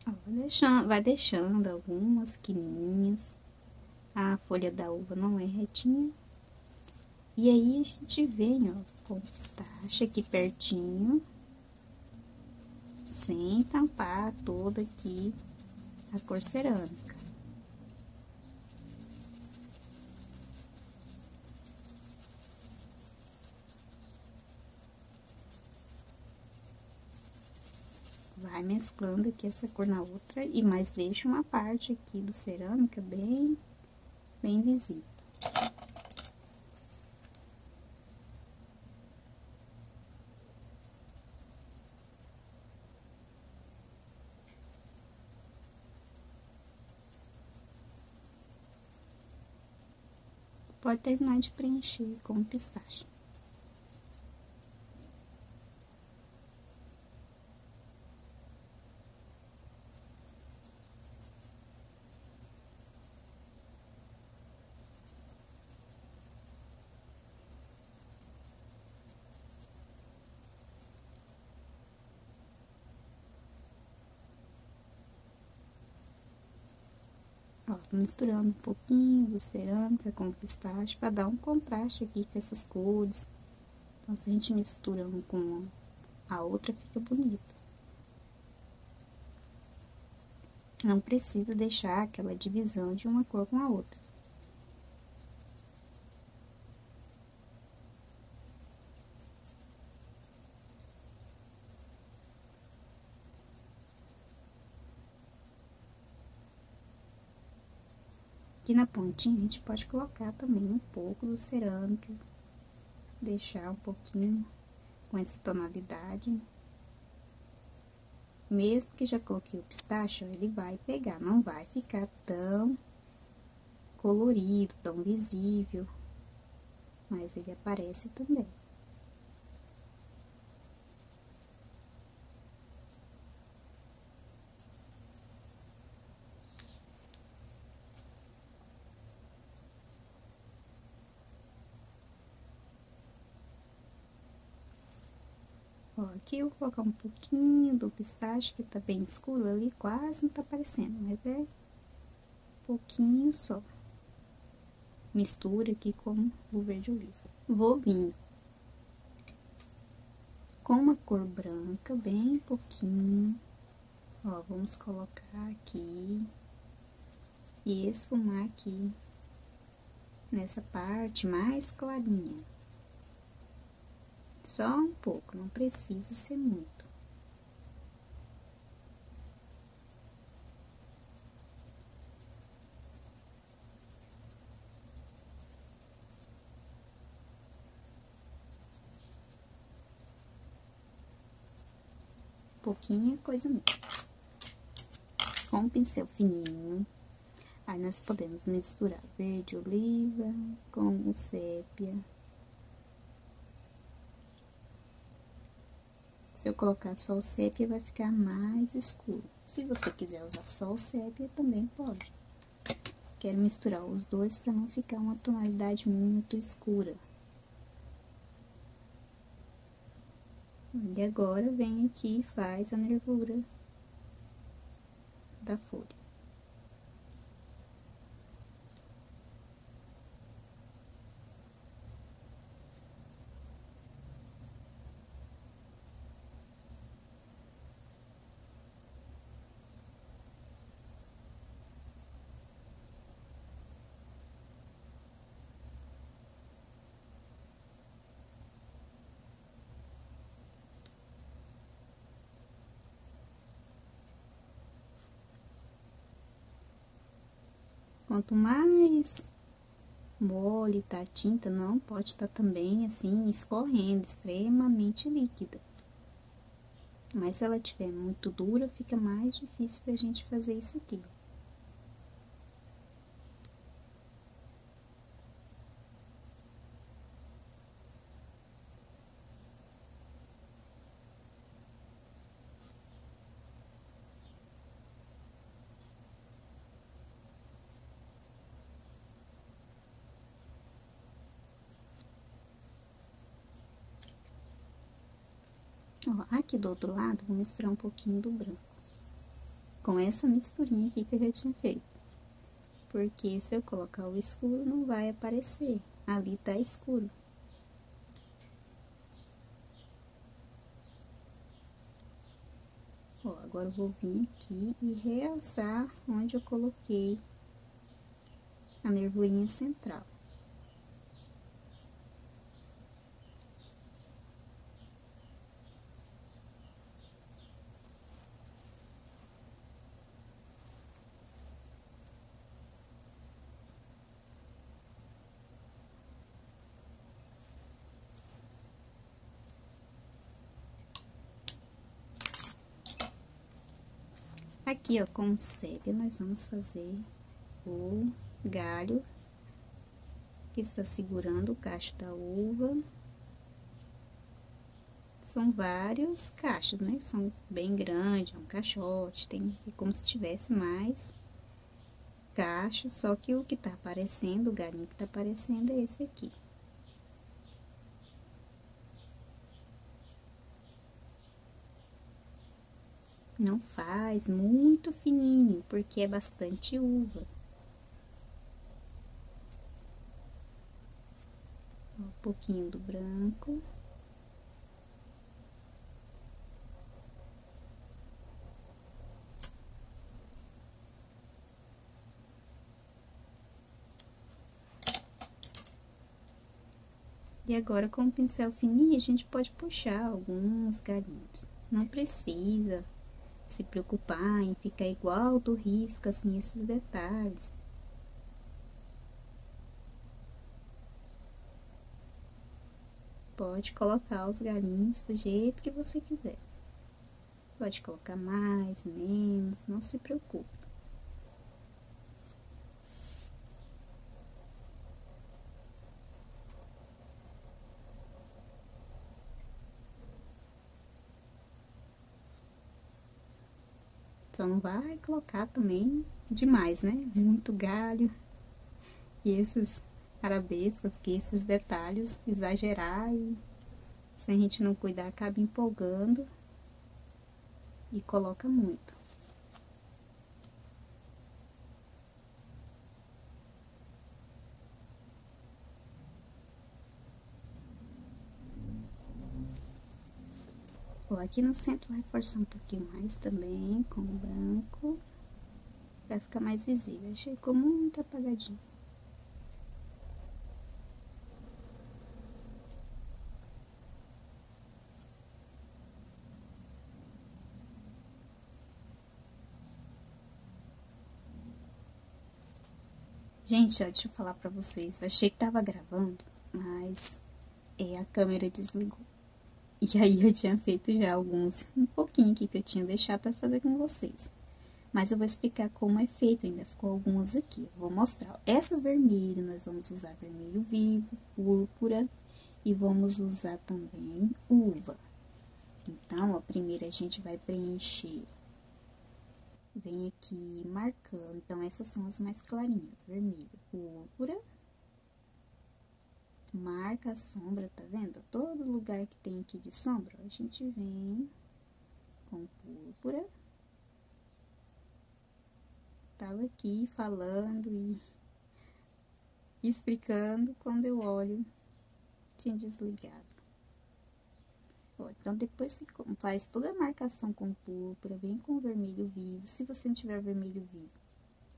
Ó, vai deixando algumas quininhas. A folha da uva não é retinha. E aí, a gente vem, ó, com o pistache aqui pertinho, sem tampar toda aqui a cor cerâmica. Vai mesclando aqui essa cor na outra, mas deixa uma parte aqui do cerâmica bem visível. Pode terminar de preencher com o pistache. Ó, tô misturando um pouquinho do cerâmica com o pistache para dar um contraste aqui com essas cores. Então, se a gente mistura um com a outra, fica bonito. Não precisa deixar aquela divisão de uma cor com a outra. Aqui na pontinha, a gente pode colocar também um pouco do cerâmica, deixar um pouquinho com essa tonalidade. Mesmo que já coloquei o pistache, ó, ele vai pegar, não vai ficar tão colorido, tão visível, mas ele aparece também. Ó, aqui eu vou colocar um pouquinho do pistache, que tá bem escuro ali, quase não tá aparecendo, mas é pouquinho só. Mistura aqui com o verde oliva. Vou vir com uma cor branca, bem pouquinho. Ó, vamos colocar aqui e esfumar aqui nessa parte mais clarinha. Só um pouco, não precisa ser muito. Pouquinha coisa mesmo. Com um pincel fininho, aí nós podemos misturar verde oliva com o sépia. Se eu colocar só o sépia, vai ficar mais escuro. Se você quiser usar só o sépia, também pode. Quero misturar os dois para não ficar uma tonalidade muito escura. E agora, vem aqui e faz a nervura da folha. Quanto mais mole tá a tinta, não pode estar também assim escorrendo, extremamente líquida. Mas se ela estiver muito dura, fica mais difícil pra gente fazer isso aqui. Ó, aqui do outro lado, vou misturar um pouquinho do branco com essa misturinha aqui que eu já tinha feito. Porque se eu colocar o escuro, não vai aparecer. Ali tá escuro. Ó, agora eu vou vir aqui e realçar onde eu coloquei a nervurinha central. Aqui, ó, com sépia, nós vamos fazer o galho que está segurando o cacho da uva. São vários cachos, né? São bem grandes, é um caixote, é como se tivesse mais cachos, só que o que tá aparecendo, o galinho que tá aparecendo é esse aqui. Não faz muito fininho, porque é bastante uva. Um pouquinho do branco. E agora, com o pincel fininho, a gente pode puxar alguns galinhos. Não precisa se preocupar em ficar igual do risco, assim, esses detalhes. Pode colocar os galinhos do jeito que você quiser. Pode colocar mais, menos, não se preocupe. Só não vai colocar também demais, né? Muito galho. E esses arabescos, que esses detalhes, exagerar e se a gente não cuidar, acaba empolgando e coloca muito. Ó, aqui no centro vai reforçar um pouquinho mais também com o branco, pra ficar mais visível. Achei ficou muito apagadinho. Gente, ó, deixa eu falar pra vocês, eu achei que tava gravando, mas a câmera desligou. E aí eu tinha feito já um pouquinho aqui que eu tinha deixado pra fazer com vocês. Mas eu vou explicar como é feito, ainda ficou algumas aqui. Eu vou mostrar. Essa vermelha, nós vamos usar vermelho vivo, púrpura e vamos usar também uva. Então, ó, primeiro a gente vai preencher. Vem aqui marcando. Então, essas são as mais clarinhas. Vermelho, púrpura. Marca a sombra, tá vendo? Todo lugar que tem aqui de sombra, a gente vem com púrpura. Tava aqui falando e explicando, quando eu olho, tinha desligado. Ó, então, depois que faz toda a marcação com púrpura, vem com vermelho vivo. Se você não tiver vermelho vivo,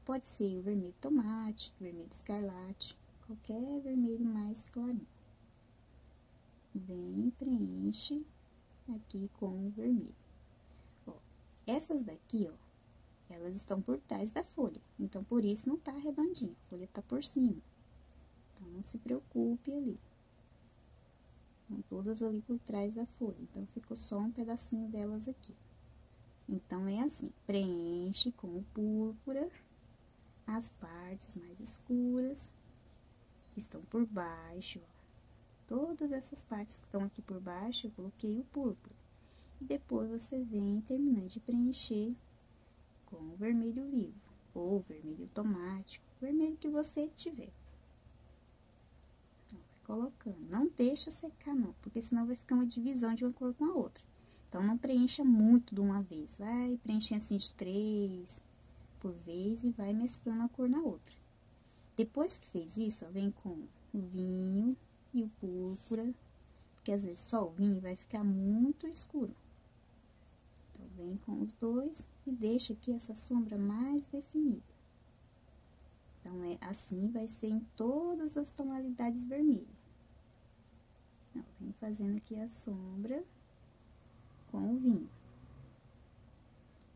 pode ser o vermelho tomate, vermelho escarlate, qualquer vermelho mais clarinho. Vem, preenche aqui com o vermelho. Ó, essas daqui, ó, elas estão por trás da folha, então por isso não tá redondinha, a folha tá por cima. Então, não se preocupe ali. Estão todas ali por trás da folha, então ficou só um pedacinho delas aqui. Então, é assim, preenche com o púrpura as partes mais escuras que estão por baixo, ó. Todas essas partes que estão aqui por baixo, eu coloquei o púrpura. E depois, você vem terminando de preencher com o vermelho vivo, ou vermelho tomate, o vermelho que você tiver. Então, vai colocando. Não deixa secar, não, porque senão vai ficar uma divisão de uma cor com a outra. Então, não preencha muito de uma vez. Vai preenchendo assim de 3 por vez e vai mesclando a cor na outra. Depois que fez isso, ó, vem com o vinho e o púrpura, porque às vezes só o vinho vai ficar muito escuro. Então, vem com os dois e deixa aqui essa sombra mais definida. Então, assim vai ser em todas as tonalidades vermelhas. Então, vem fazendo aqui a sombra com o vinho.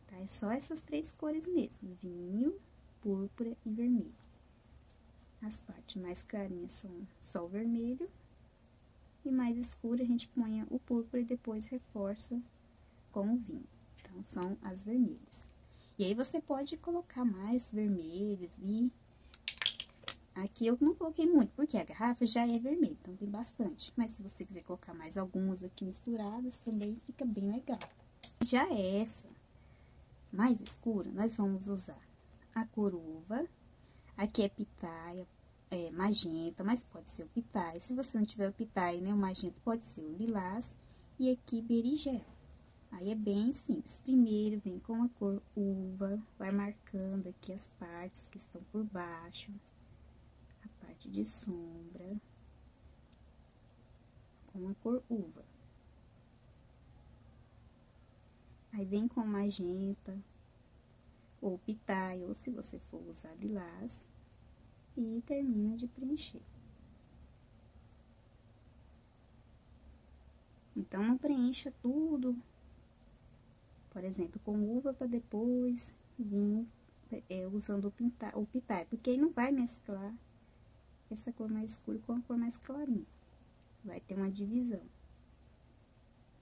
Tá? É só essas 3 cores mesmo, vinho, púrpura e vermelho. As partes mais clarinhas são só o vermelho, e mais escura a gente põe o púrpura e depois reforça com o vinho. Então, são as vermelhas. E aí, você pode colocar mais vermelhos e... Aqui eu não coloquei muito, porque a garrafa já é vermelha, então tem bastante. Mas se você quiser colocar mais algumas aqui misturadas, também fica bem legal. Já essa mais escura, nós vamos usar a cor uva. Aqui é pitaia, magenta, mas pode ser o pitaia. Se você não tiver o pitaia nem o magenta, pode ser o lilás. E aqui berinjela. Aí é bem simples. Primeiro vem com a cor uva, vai marcando aqui as partes que estão por baixo. De sombra com a cor uva. Aí vem com magenta ou pitaia, ou se você for usar lilás, e termina de preencher. Então, não preencha tudo, por exemplo, com uva para depois vir usando o pitaia, porque aí não vai mesclar essa cor mais escura com a cor mais clarinha. Vai ter uma divisão.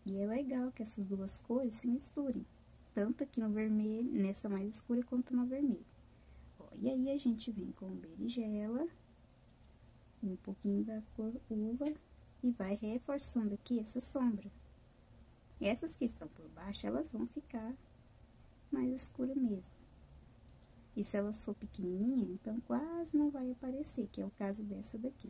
E é legal que essas duas cores se misturem. Tanto aqui no vermelho, nessa mais escura, quanto no vermelho. Ó, e aí, a gente vem com berinjela, um pouquinho da cor uva, e vai reforçando aqui essa sombra. Essas que estão por baixo, elas vão ficar mais escuras mesmo. E se elas for pequenininha, então quase não vai aparecer, que é o caso dessa daqui.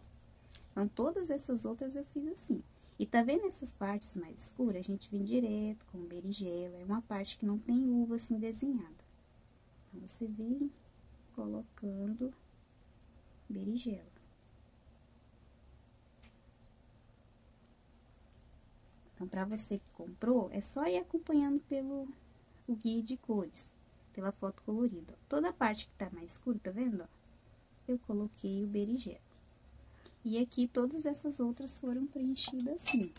Então, todas essas outras eu fiz assim. E tá vendo essas partes mais escuras? A gente vem direto com berinjela, é uma parte que não tem uva assim desenhada. Então, você vem colocando berinjela. Então, pra você que comprou, é só ir acompanhando pelo o guia de cores. Pela foto colorida. Toda a parte que tá mais escura, tá vendo, ó? Eu coloquei o berinjela. E aqui, todas essas outras foram preenchidas assim.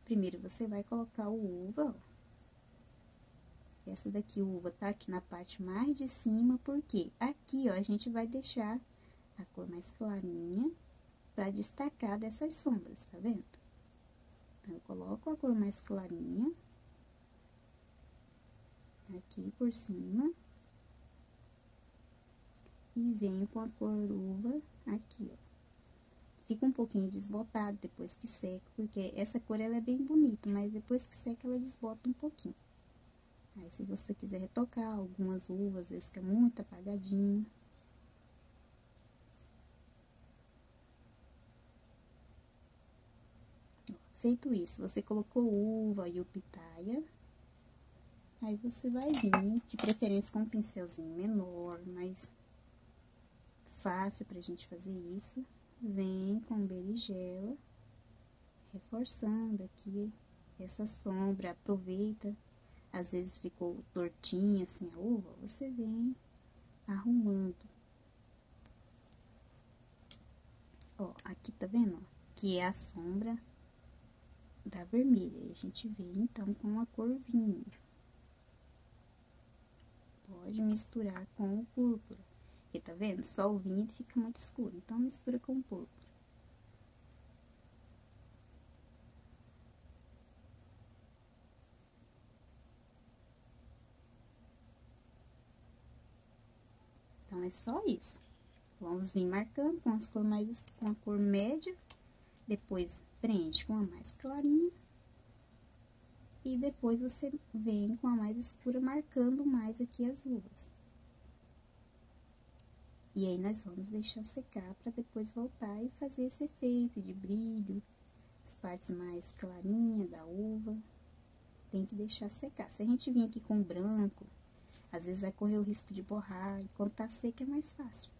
Primeiro, você vai colocar o uva, ó. Essa daqui, uva, tá aqui na parte mais de cima, porque aqui, ó, a gente vai deixar a cor mais clarinha pra destacar dessas sombras, tá vendo? Então, eu coloco a cor mais clarinha aqui por cima, e venho com a cor uva aqui, ó. Fica um pouquinho desbotado depois que seca, porque essa cor ela é bem bonita, mas depois que seca ela desbota um pouquinho. Aí, se você quiser retocar algumas uvas, às vezes fica muito apagadinho. Ó, feito isso, você colocou uva e o pitaia. Aí, você vai vir, de preferência com um pincelzinho menor, mais fácil pra gente fazer isso. Vem com berinjela, reforçando aqui essa sombra. Aproveita, às vezes ficou tortinha assim a uva, você vem arrumando. Ó, aqui tá vendo, ó, que é a sombra da vermelha. E a gente vem, então, com a cor vinho. Pode misturar com o púrpura, porque tá vendo? Só o vinho fica muito escuro, então mistura com o púrpura. Então, é só isso. Vamos vir marcando com a cor média, depois preenche com a mais clarinha. E depois você vem com a mais escura, marcando mais aqui as uvas. E aí, nós vamos deixar secar para depois voltar e fazer esse efeito de brilho, as partes mais clarinhas da uva. tem que deixar secar. Se a gente vir aqui com branco, às vezes vai correr o risco de borrar, e quando tá seco é mais fácil.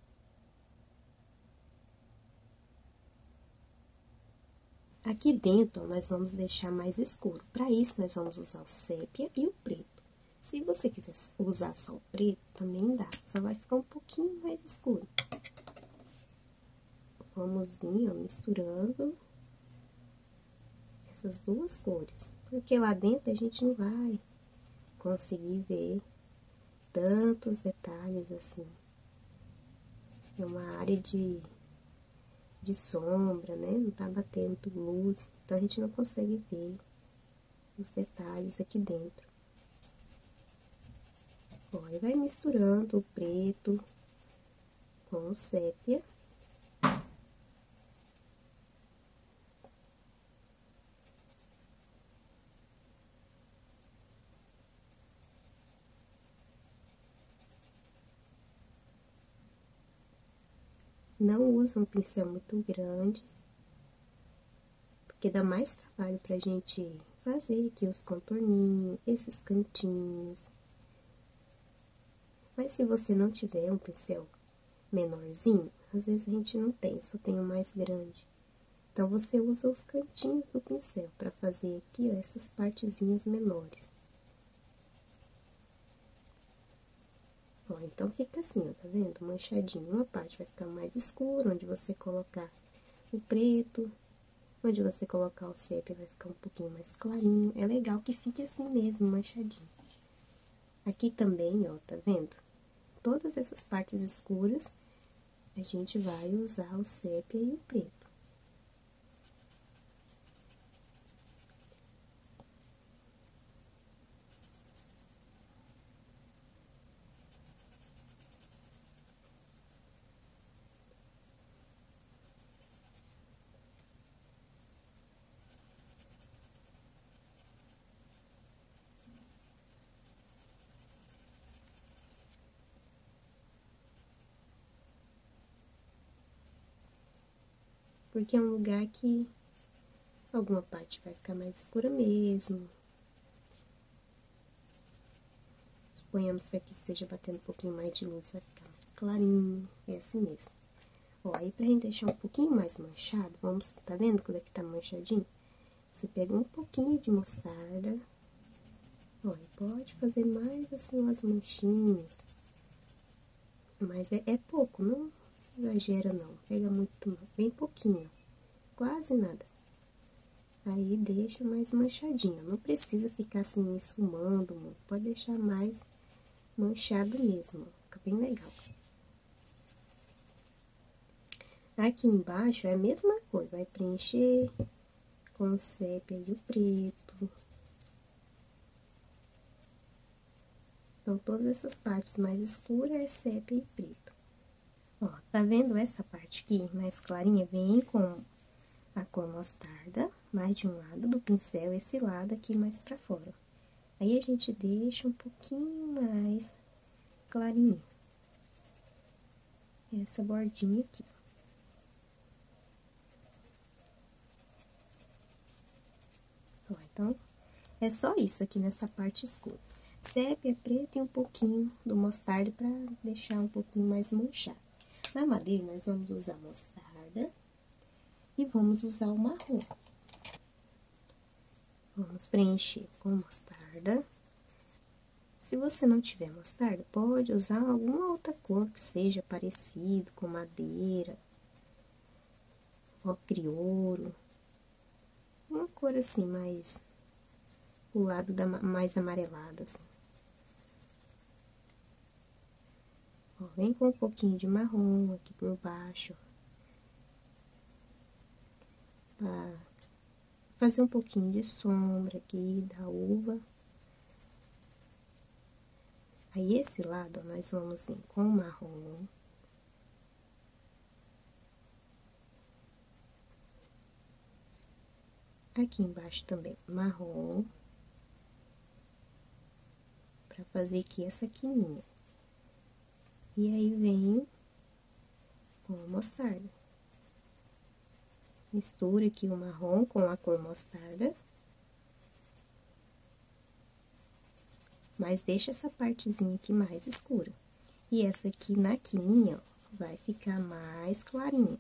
Aqui dentro, nós vamos deixar mais escuro. Para isso, nós vamos usar o sépia e o preto. Se você quiser usar só o preto, também dá. Só vai ficar um pouquinho mais escuro. Vamos vir, ó, misturando essas duas cores. Porque lá dentro a gente não vai conseguir ver tantos detalhes assim. É uma área de sombra, né? Não tá batendo luz, então a gente não consegue ver os detalhes aqui dentro. Ó, e vai misturando o preto com o sépia. Não usa um pincel muito grande, porque dá mais trabalho pra gente fazer aqui os contorninhos, esses cantinhos. Mas se você não tiver um pincel menorzinho, às vezes a gente não tem, só tem o mais grande. Então, você usa os cantinhos do pincel pra fazer aqui, ó, essas partezinhas menores. Ó, então, fica assim, ó, tá vendo? Manchadinho. Uma parte vai ficar mais escura, onde você colocar o preto. Onde você colocar o sépia vai ficar um pouquinho mais clarinho. É legal que fique assim mesmo, manchadinho. Aqui também, ó, tá vendo? Todas essas partes escuras, a gente vai usar o sépia e o preto. Porque é um lugar que alguma parte vai ficar mais escura mesmo. Suponhamos que aqui esteja batendo um pouquinho mais de luz, vai ficar mais clarinho, é assim mesmo. Ó, aí pra gente deixar um pouquinho mais manchado, vamos, tá vendo quando aqui tá manchadinho? Você pega um pouquinho de mostarda, ó, e pode fazer mais assim umas manchinhas. Mas é pouco, não exagera não, pega muito não, bem pouquinho, quase nada. Aí deixa mais manchadinho, não precisa ficar assim esfumando muito, pode deixar mais manchado mesmo, fica bem legal. Aqui embaixo é a mesma coisa, vai preencher com o sépia e o preto. Então, todas essas partes mais escuras é sépia e preto. Ó, tá vendo essa parte aqui mais clarinha? Vem com a cor mostarda, mais de um lado do pincel, esse lado aqui mais pra fora. Aí, a gente deixa um pouquinho mais clarinho. Essa bordinha aqui. Ó, então, é só isso aqui nessa parte escura. Sépia, preto e um pouquinho do mostarda pra deixar um pouquinho mais manchado. Na madeira, nós vamos usar mostarda e vamos usar o marrom. Vamos preencher com mostarda. Se você não tiver mostarda, pode usar alguma outra cor que seja parecido com madeira, ocre ouro, uma cor assim mais o lado mais amarelada, assim. Ó, vem com um pouquinho de marrom aqui por baixo, pra fazer um pouquinho de sombra aqui da uva. Aí, esse lado, ó, nós vamos vir com o marrom. Aqui embaixo também, marrom. Pra fazer aqui essa quininha. E aí, vem com a mostarda. Mistura aqui o marrom com a cor mostarda. mas deixa essa partezinha aqui mais escura. E essa aqui na quininha, ó, vai ficar mais clarinha.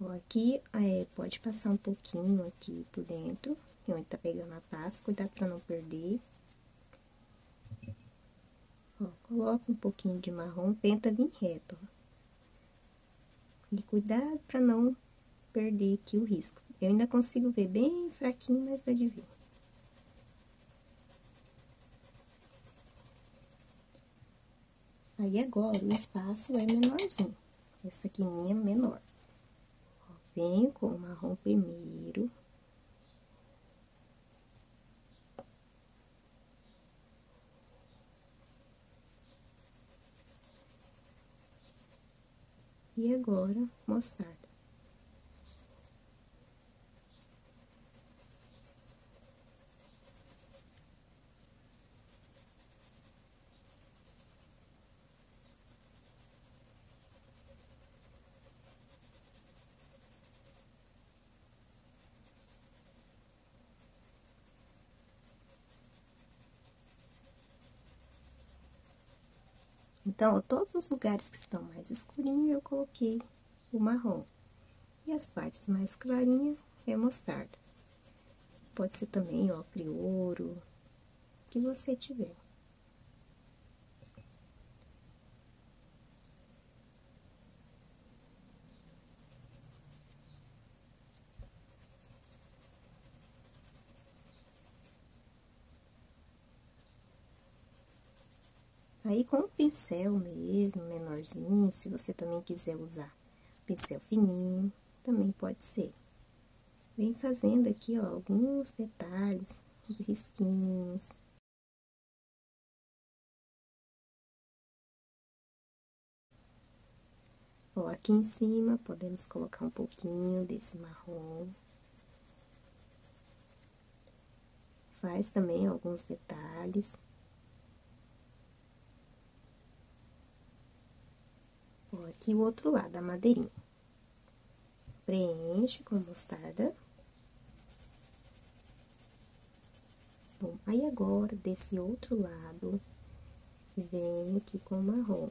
Ó, aqui, pode passar um pouquinho aqui por dentro, onde tá pegando a pasta, cuidado pra não perder. Ó, coloca um pouquinho de marrom, tenta vir reto, ó. E cuidado pra não perder aqui o risco. Eu ainda consigo ver bem fraquinho, mas vai de vir. Aí, agora, o espaço é menorzinho. Essa quininha é menor. Ó, venho com o marrom primeiro. E agora, mostarda. Então, ó, todos os lugares que estão mais escurinhos, eu coloquei o marrom. E as partes mais clarinhas é mostarda. Pode ser também, ó, crioro, que você tiver. Aí, com o pincel mesmo, menorzinho, se você também quiser usar pincel fininho, também pode ser. Vem fazendo aqui, ó, alguns detalhes, uns risquinhos. Ó, aqui em cima, podemos colocar um pouquinho desse marrom. Faz também alguns detalhes. Ó, aqui o outro lado, a madeirinha. Preenche com mostarda. Bom, aí agora, desse outro lado, vem aqui com o marrom.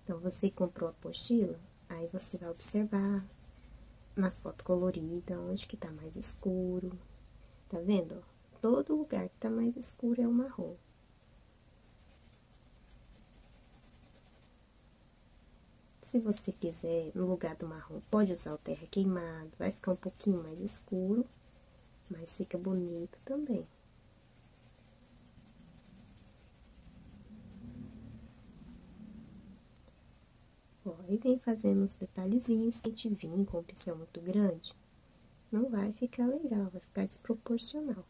Então, você comprou a apostila, aí você vai observar na foto colorida, onde que tá mais escuro. Tá vendo, ó? Todo lugar que tá mais escuro é o marrom. Se você quiser, no lugar do marrom, pode usar o terra queimado, vai ficar um pouquinho mais escuro, mas fica bonito também. Ó, e vem fazendo uns detalhezinhos. Se a gente vir com um pincel muito grande, não vai ficar legal, vai ficar desproporcional.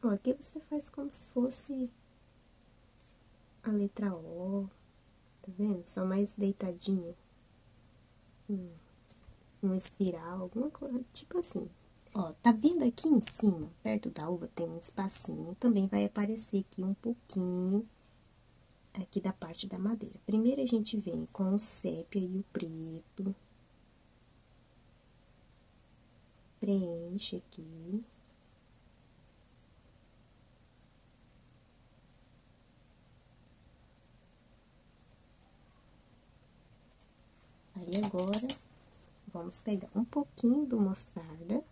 Ó, aqui você faz como se fosse a letra O, tá vendo? Só mais deitadinho. Um espiral, alguma coisa, tipo assim. Ó, tá vendo aqui em cima, perto da uva, tem um espacinho, também vai aparecer aqui um pouquinho, aqui da parte da madeira. Primeiro, a gente vem com o sépia e o preto. Preenche aqui. Aí, agora, vamos pegar um pouquinho do mostarda.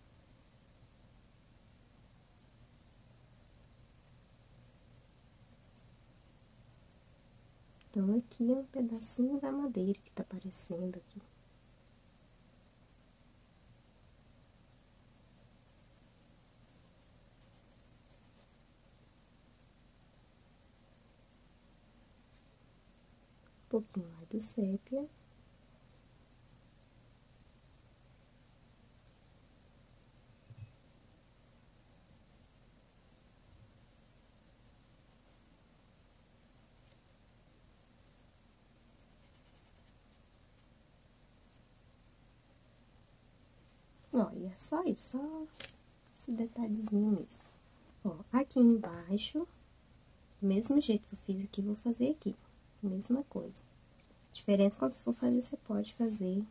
Então, aqui é um pedacinho da madeira que tá aparecendo aqui. Um pouquinho mais do sépia. Ó, e é só isso, só esse detalhezinho mesmo. Ó, aqui embaixo, Do mesmo jeito que eu fiz aqui, vou fazer aqui. Mesma coisa. Diferente quando você for fazer, você pode fazer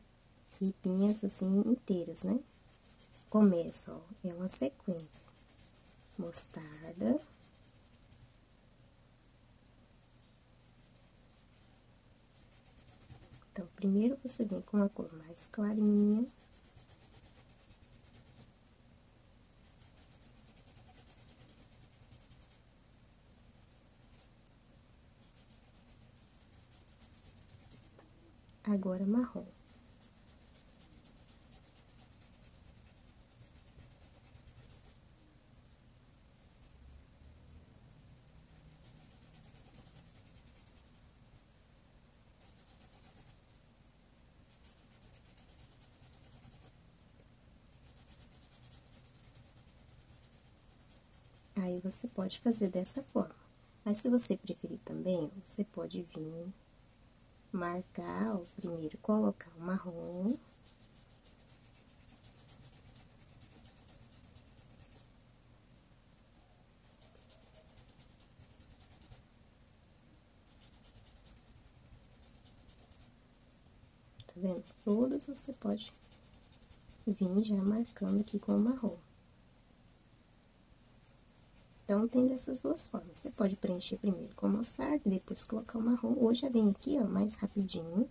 ripinhas assim inteiras, né? Começa, ó, é uma sequência. Mostarda. Então, primeiro você vem com uma cor mais clarinha. Agora, marrom. Aí, você pode fazer dessa forma. Mas, se você preferir também, você pode vir, marcar, ó, primeiro colocar o marrom. Tá vendo? Todas você pode vir já marcando aqui com o marrom. Então, tem dessas duas formas. Você pode preencher primeiro com mostarda, depois colocar o marrom. Ou já vem aqui, ó, mais rapidinho,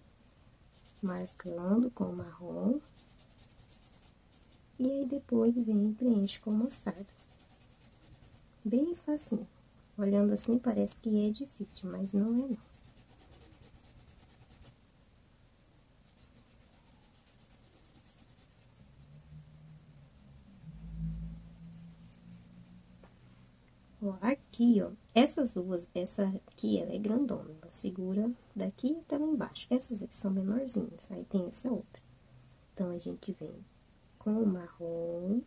marcando com o marrom. E aí, depois vem e preenche com mostarda. Bem facinho. Olhando assim, parece que é difícil, mas não é não. Ó, aqui, ó, essas duas, essa aqui, ela é grandona, ela segura daqui até lá embaixo. Essas aqui são menorzinhas, aí tem essa outra. Então, a gente vem com o marrom.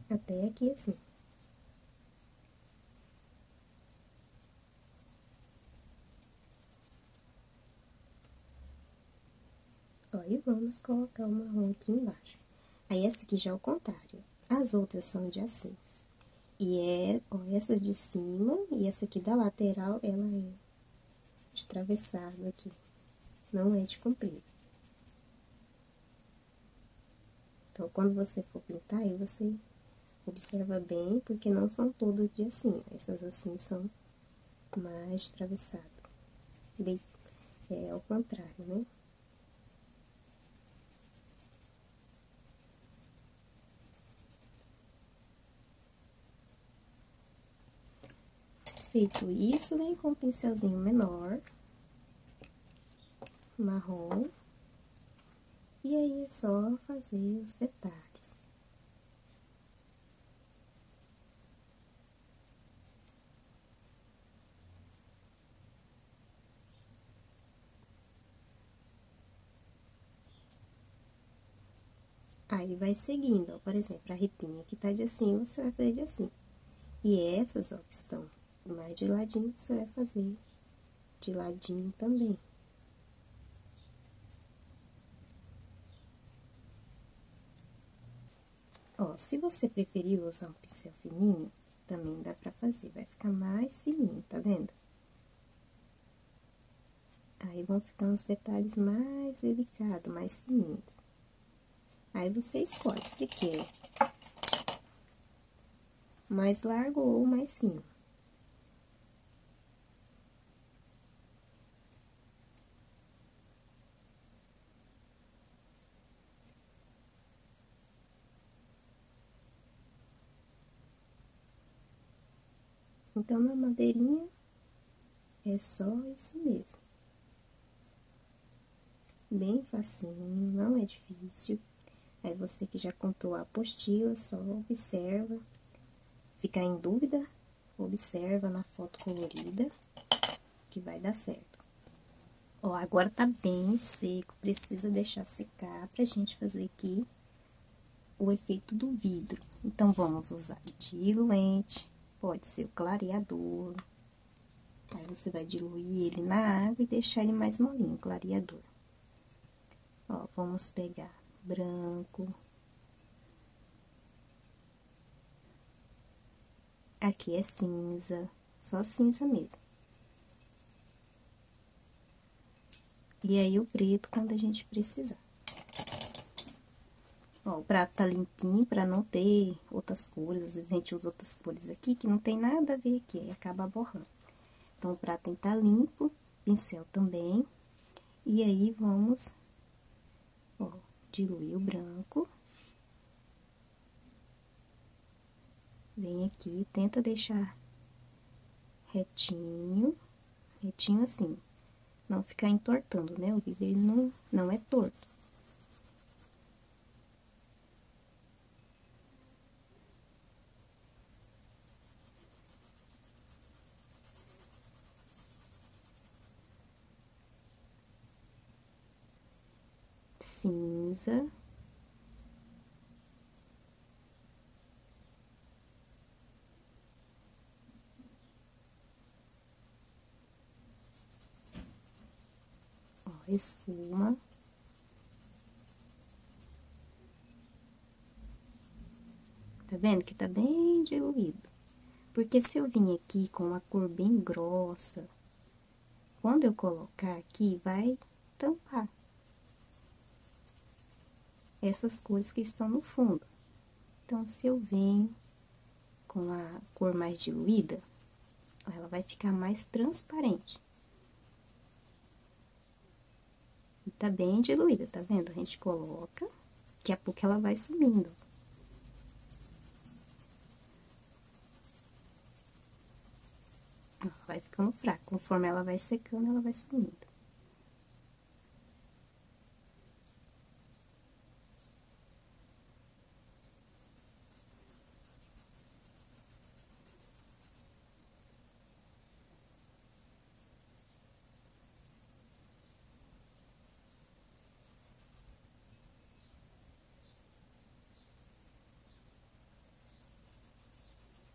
Até aqui assim. Ó, e vamos colocar o marrom aqui embaixo. Aí, essa aqui já é o contrário. As outras são de assim. E ó, essa de cima e essa aqui da lateral, ela é de travessado aqui. Não é de comprido. Então, quando você for pintar, aí você observa bem, porque não são todas de assim. Essas assim são mais travessado. É ao contrário, né? Feito isso, vem com um pincelzinho menor, marrom, e aí é só fazer os detalhes. Aí, vai seguindo, ó, por exemplo, a ripinha que tá de assim, você vai fazer de assim. E essas, ó, que estão mais de ladinho, você vai fazer de ladinho também. Ó, se você preferir usar um pincel fininho, também dá pra fazer, vai ficar mais fininho, tá vendo? Aí, vão ficar uns detalhes mais delicados, mais fininhos. Aí, você escolhe se quer mais largo ou mais fino. Então, na madeirinha, é só isso mesmo. Bem facinho, não é difícil. Aí, você que já comprou a apostila, só observa. Ficar em dúvida, observa na foto colorida, que vai dar certo. Ó, agora tá bem seco, precisa deixar secar pra gente fazer aqui o efeito do vidro. Então, vamos usar diluente, pode ser o clareador. Aí, você vai diluir ele na água e deixar ele mais molinho, clareador. Ó, vamos pegar branco. Aqui é cinza, só cinza mesmo. E aí, o preto quando a gente precisar. Ó, o prato tá limpinho pra não ter outras cores. Às vezes a gente usa outras cores aqui que não tem nada a ver aqui, aí acaba borrando. Então, o prato tem que estar limpo, pincel também. E aí, vamos, ó, diluir o branco. Vem aqui, tenta deixar retinho, retinho assim. Não ficar entortando, né? O vidro, ele não é torto. Cinza. Ó, esfuma. Tá vendo que tá bem diluído? Porque se eu vim aqui com uma cor bem grossa, quando eu colocar aqui, vai tampar essas cores que estão no fundo. Então, se eu venho com a cor mais diluída, ela vai ficar mais transparente. E tá bem diluída, tá vendo? A gente coloca, daqui a pouco ela vai sumindo. Ela vai ficando fraca, conforme ela vai secando, ela vai sumindo.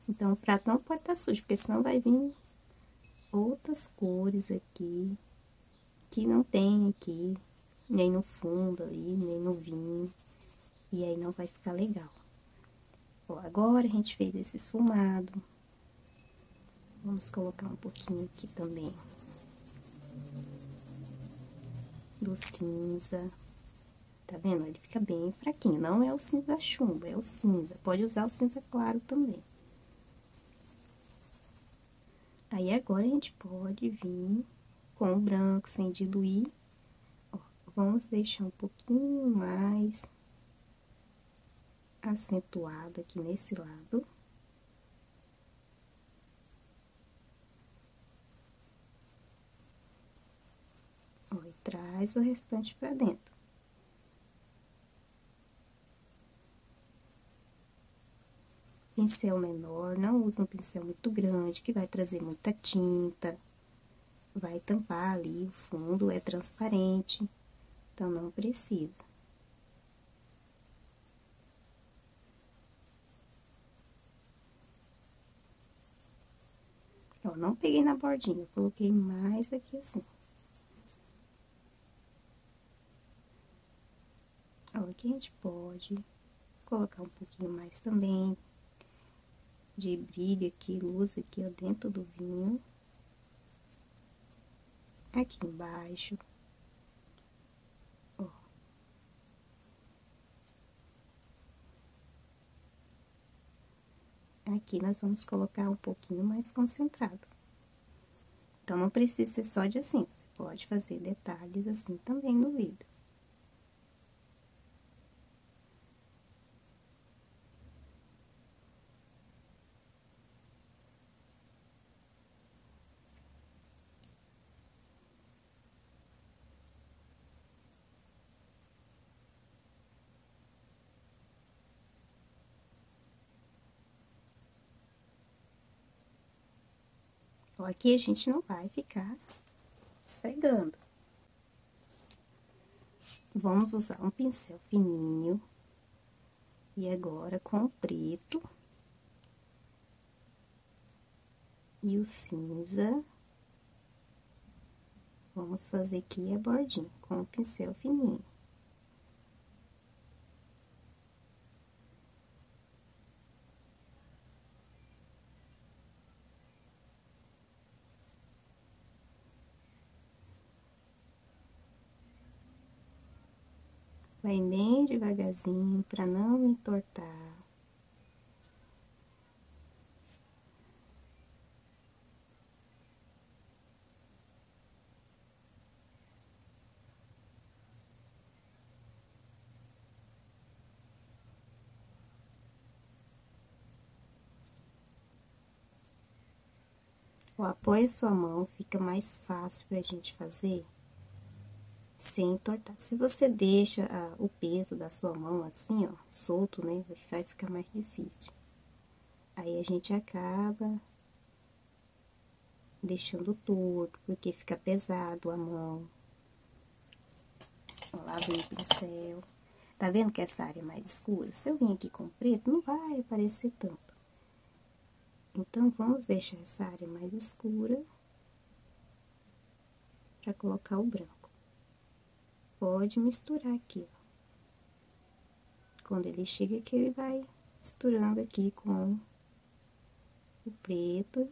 Então, o prato não pode estar sujo, porque senão vai vir outras cores aqui, que não tem aqui, nem no fundo ali, nem no vinho, e aí não vai ficar legal. Ó, agora a gente fez esse esfumado, vamos colocar um pouquinho aqui também do cinza, tá vendo? Ele fica bem fraquinho, não é o cinza chumbo, é o cinza, pode usar o cinza claro também. Aí, agora a gente pode vir com o branco sem diluir. Ó, vamos deixar um pouquinho mais acentuado aqui nesse lado. Ó, e traz o restante pra dentro. Pincel menor, não use um pincel muito grande, que vai trazer muita tinta. Vai tampar ali, o fundo é transparente, então não precisa. Ó, não peguei na bordinha, coloquei mais aqui assim. Ó, aqui a gente pode colocar um pouquinho mais também de brilho aqui, luz aqui, ó, dentro do vinho. Aqui embaixo. Ó. Aqui nós vamos colocar um pouquinho mais concentrado. Então, não precisa ser só de assim, você pode fazer detalhes assim também no vidro. Ó, aqui a gente não vai ficar esfregando. Vamos usar um pincel fininho. E agora, com o preto e o cinza, vamos fazer aqui a bordinha com o pincel fininho. Vai bem devagarzinho para não entortar. Apoia sua mão, fica mais fácil pra gente fazer sem entortar. Se você deixa o peso da sua mão assim, ó, solto, né, vai ficar mais difícil. Aí a gente acaba deixando torto, porque fica pesado a mão. Ó, lá vem o pincel. Tá vendo que essa área é mais escura? Se eu vir aqui com preto, não vai aparecer tanto. Então, vamos deixar essa área mais escura para colocar o branco. Pode misturar aqui, ó. Quando ele chega aqui, ele vai misturando aqui com o preto.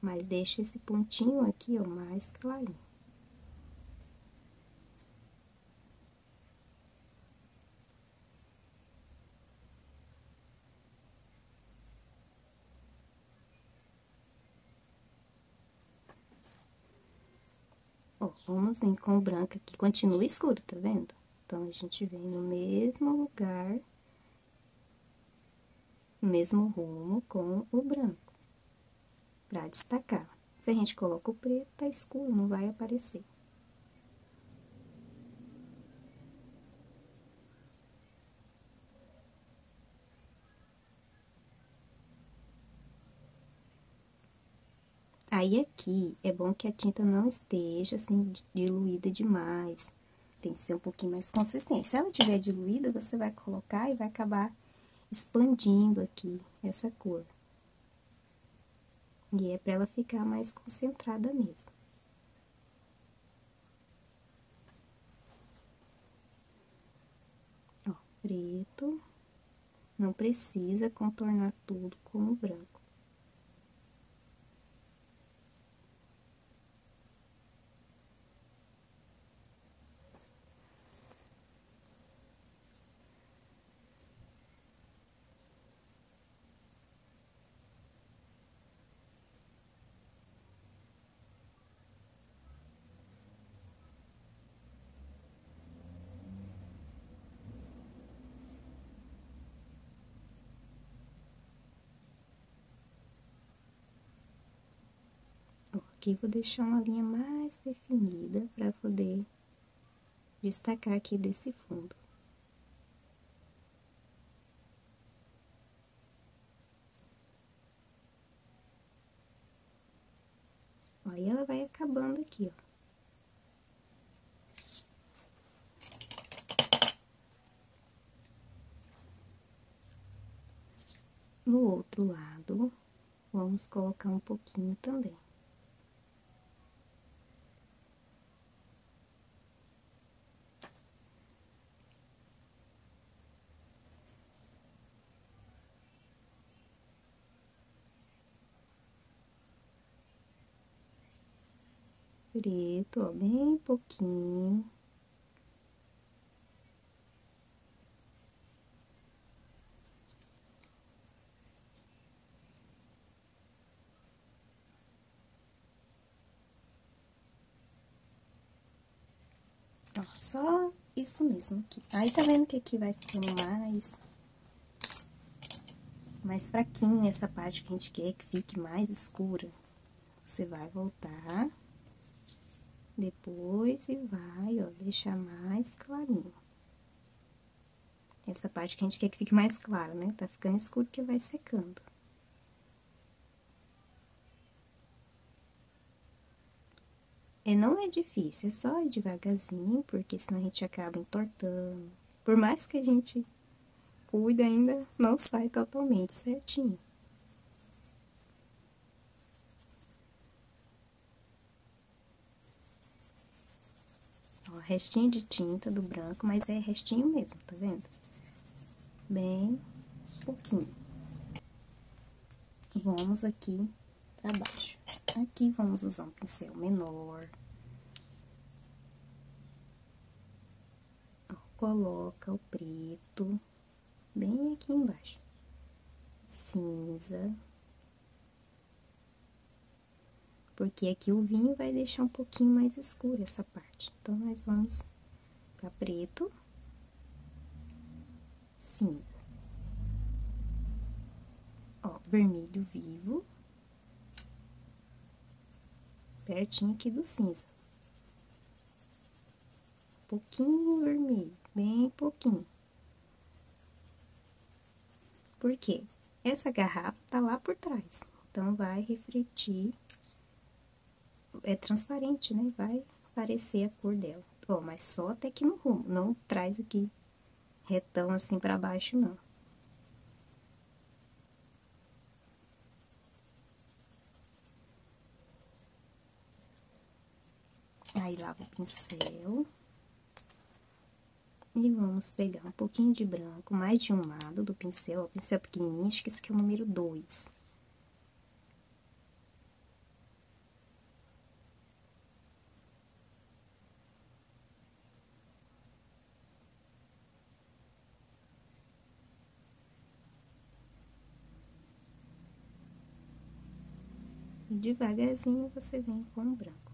Mas deixa esse pontinho aqui, ó, mais clarinho. Ó, vamos vir com o branco aqui, continua escuro, tá vendo? Então, a gente vem no mesmo lugar, no mesmo rumo com o branco, pra destacar. Se a gente coloca o preto, tá escuro, não vai aparecer. Aí, aqui, é bom que a tinta não esteja, assim, diluída demais. Tem que ser um pouquinho mais consistente. Se ela tiver diluída, você vai colocar e vai acabar expandindo aqui essa cor. E é pra ela ficar mais concentrada mesmo. Ó, preto. Não precisa contornar tudo com o branco. Aqui, vou deixar uma linha mais definida para poder destacar aqui desse fundo. Aí, ela vai acabando aqui, ó. No outro lado, vamos colocar um pouquinho também. Preto, ó, bem pouquinho. Ó, só isso mesmo aqui. Aí, tá vendo que aqui vai ficando mais fraquinha essa parte que a gente quer que fique mais escura. Você vai voltar depois e vai, ó, deixar mais clarinho. Essa parte que a gente quer que fique mais clara, né? Tá ficando escuro porque vai secando. Não é difícil, é só ir devagarzinho, porque senão a gente acaba entortando. Por mais que a gente cuide, ainda não sai totalmente certinho. Ó, restinho de tinta do branco, mas é restinho mesmo, tá vendo? Bem pouquinho. Vamos aqui pra baixo. Aqui vamos usar um pincel menor. coloca o preto bem aqui embaixo, cinza, porque aqui o vinho vai deixar um pouquinho mais escuro essa parte. Então, nós vamos colocar preto, cinza, ó, vermelho vivo, pertinho aqui do cinza. Pouquinho vermelho, bem pouquinho. Por quê? Essa garrafa tá lá por trás, então vai refletir, é transparente, né? Vai aparecer a cor dela. Ó, mas só até aqui no rumo, não traz aqui retão assim pra baixo, não. Aí, lava o pincel. E vamos pegar um pouquinho de branco, mais de um lado do pincel, ó, pincel pequenininho, acho que esse aqui é o número 2. E devagarzinho você vem com o branco.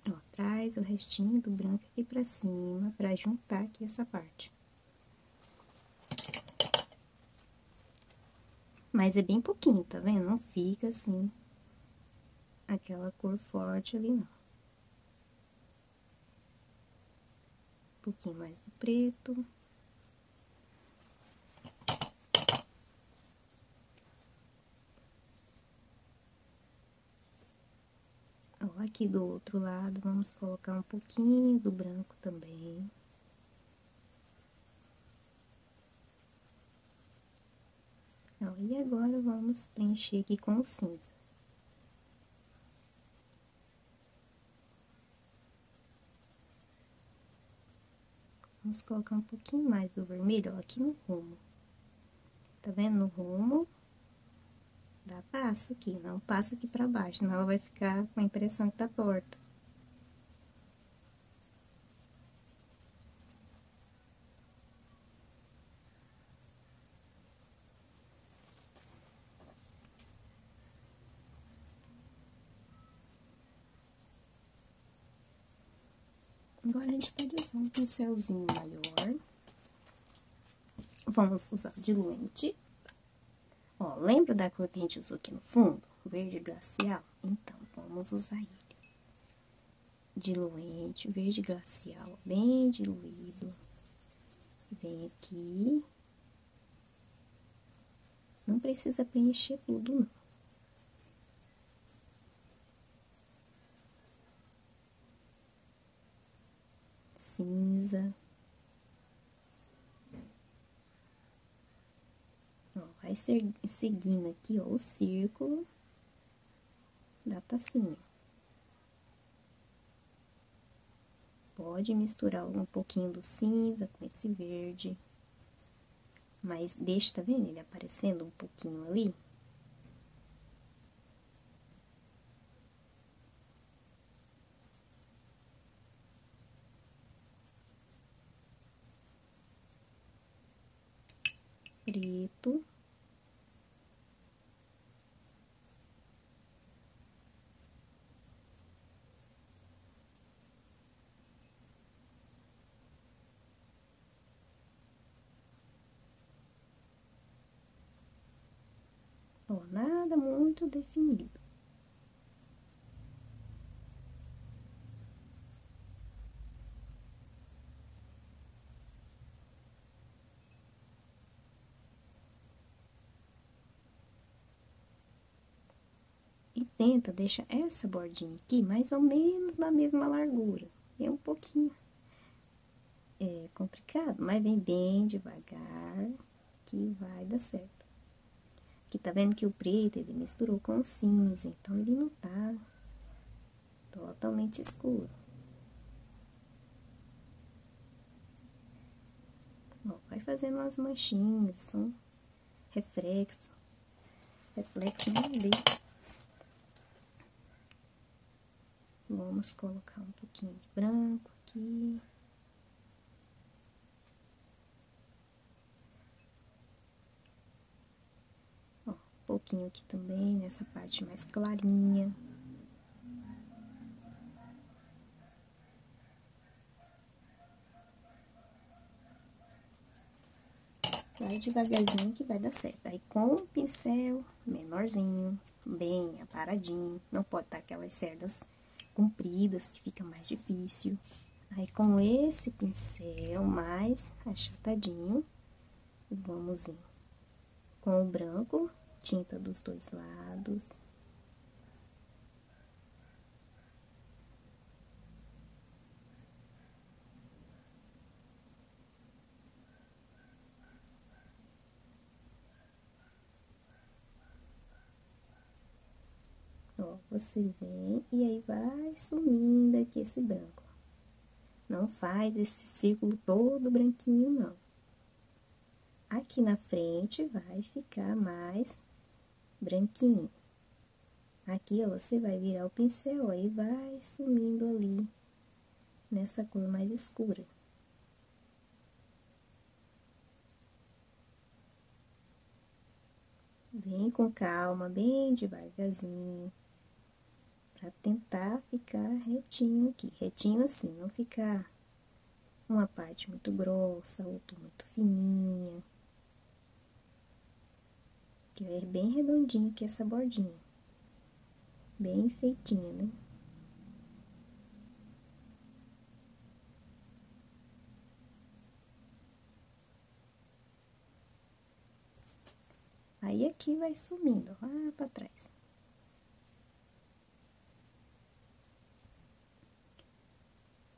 Ó, traz o restinho do branco aqui pra cima, pra juntar aqui essa parte. Mas é bem pouquinho, tá vendo? Não fica assim, aquela cor forte ali, não. Um pouquinho mais do preto. Ó, aqui do outro lado, vamos colocar um pouquinho do branco também. Ó, e agora, vamos preencher aqui com o cinza. Vamos colocar um pouquinho mais do vermelho, ó, aqui no rumo. Tá vendo? No rumo, dá passa aqui, não passa aqui pra baixo, senão ela vai ficar com a impressão que tá torta. Agora, a gente pode usar um pincelzinho maior. Vamos usar o diluente. Ó, lembra da cor que a gente usou aqui no fundo? Verde glacial? Então, vamos usar ele. Diluente, verde glacial, bem diluído. Vem aqui. Não precisa preencher tudo, não. Cinza. Ó, vai seguindo aqui, ó, o círculo da tacinha. Pode misturar um pouquinho do cinza com esse verde. Mas deixa, tá vendo? Ele aparecendo um pouquinho ali. Preto. Ó, nada muito definido. E tenta deixar essa bordinha aqui mais ou menos na mesma largura. É um pouquinho complicado, mas vem bem devagar que vai dar certo. Aqui tá vendo que o preto ele misturou com o cinza, então ele não tá totalmente escuro. Ó, vai fazendo umas manchinhas, são reflexo não vê. Vamos colocar um pouquinho de branco aqui. Ó, um pouquinho aqui também, nessa parte mais clarinha. Vai devagarzinho que vai dar certo. Aí, com o pincel menorzinho, bem aparadinho, não pode estar aquelas cerdas compridas, que fica mais difícil. Aí, com esse pincel mais achatadinho, vamos ir com o branco, tinta dos dois lados. Ó, você vem e aí vai sumindo aqui esse branco. Não faz esse círculo todo branquinho, não. Aqui na frente vai ficar mais branquinho. Aqui, ó, você vai virar o pincel, aí vai sumindo ali nessa cor mais escura. Bem com calma, bem devagarzinho. Pra tentar ficar retinho aqui. Retinho assim, não ficar uma parte muito grossa, outra muito fininha. Que é bem redondinho aqui essa bordinha. Bem feitinha, né? Aí, aqui vai sumindo, lá pra trás.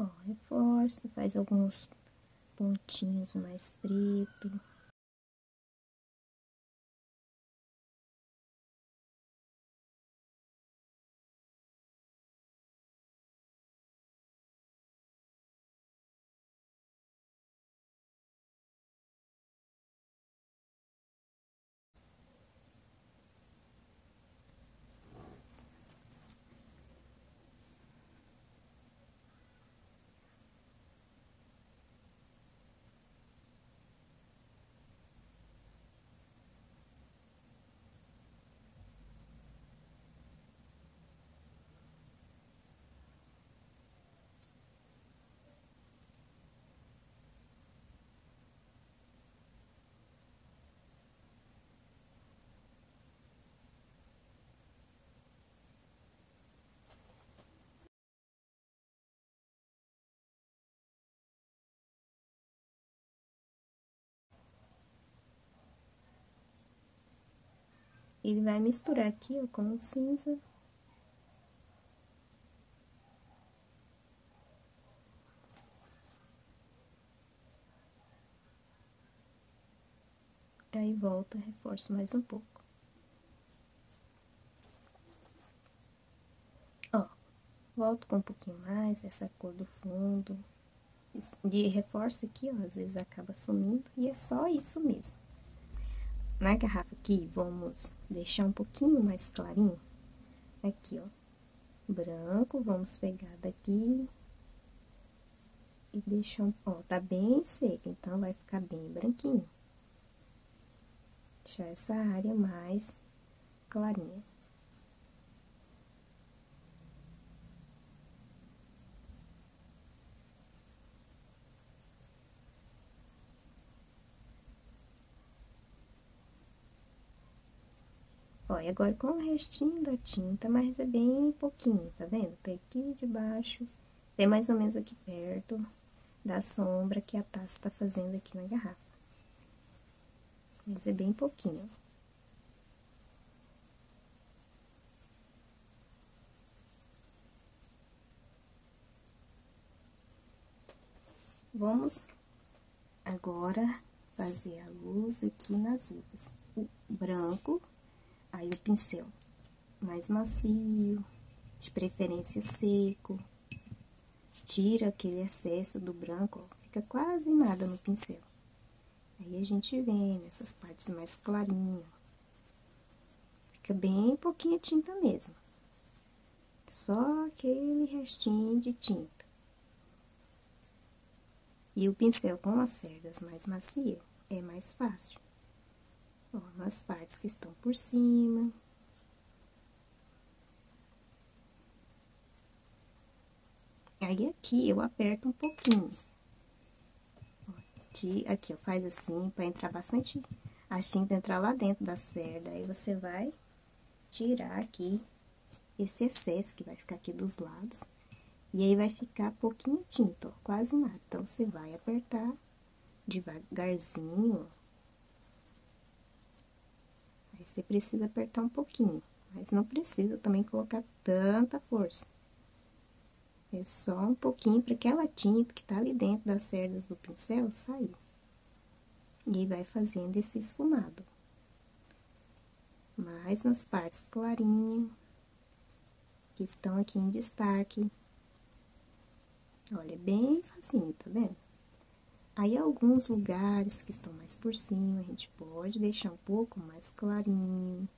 Ó, reforça, faz alguns pontinhos mais preto. Ele vai misturar aqui, ó, com o cinza. Aí, volta, reforço mais um pouco. Ó, volto com um pouquinho mais, essa cor do fundo. De reforço aqui, ó, às vezes acaba sumindo, e é só isso mesmo. Na garrafa aqui, vamos deixar um pouquinho mais clarinho. Aqui, ó, branco, vamos pegar daqui e deixar, ó, tá bem seco, então vai ficar bem branquinho. Deixar essa área mais clarinha. Ó, e agora com o restinho da tinta, mas é bem pouquinho, tá vendo? Pega aqui de baixo, bem mais ou menos aqui perto da sombra que a taça tá fazendo aqui na garrafa. Mas é bem pouquinho. Vamos agora fazer a luz aqui nas uvas. O branco, aí o pincel mais macio, de preferência seco. Tira aquele excesso do branco, ó, fica quase nada no pincel. Aí, Aí a gente vem nessas partes mais clarinhas. Fica bem pouquinha tinta mesmo. Só aquele restinho de tinta. E o pincel com as cerdas mais macia é mais fácil. Ó, nas partes que estão por cima. Aí aqui eu aperto um pouquinho. Aqui, ó, faz assim, pra entrar bastante, a tinta entrar lá dentro da cerda. Aí você vai tirar aqui esse excesso que vai ficar aqui dos lados. E aí vai ficar pouquinho tinta, ó, quase nada. Então, você vai apertar devagarzinho, ó. Aí você precisa apertar um pouquinho, mas não precisa também colocar tanta força. É só um pouquinho para aquela tinta que tá ali dentro das cerdas do pincel sair. E aí vai fazendo esse esfumado. Mas nas partes clarinhas, que estão aqui em destaque. Olha, é bem facinho, tá vendo? Aí, alguns lugares que estão mais por cima, a gente pode deixar um pouco mais clarinho.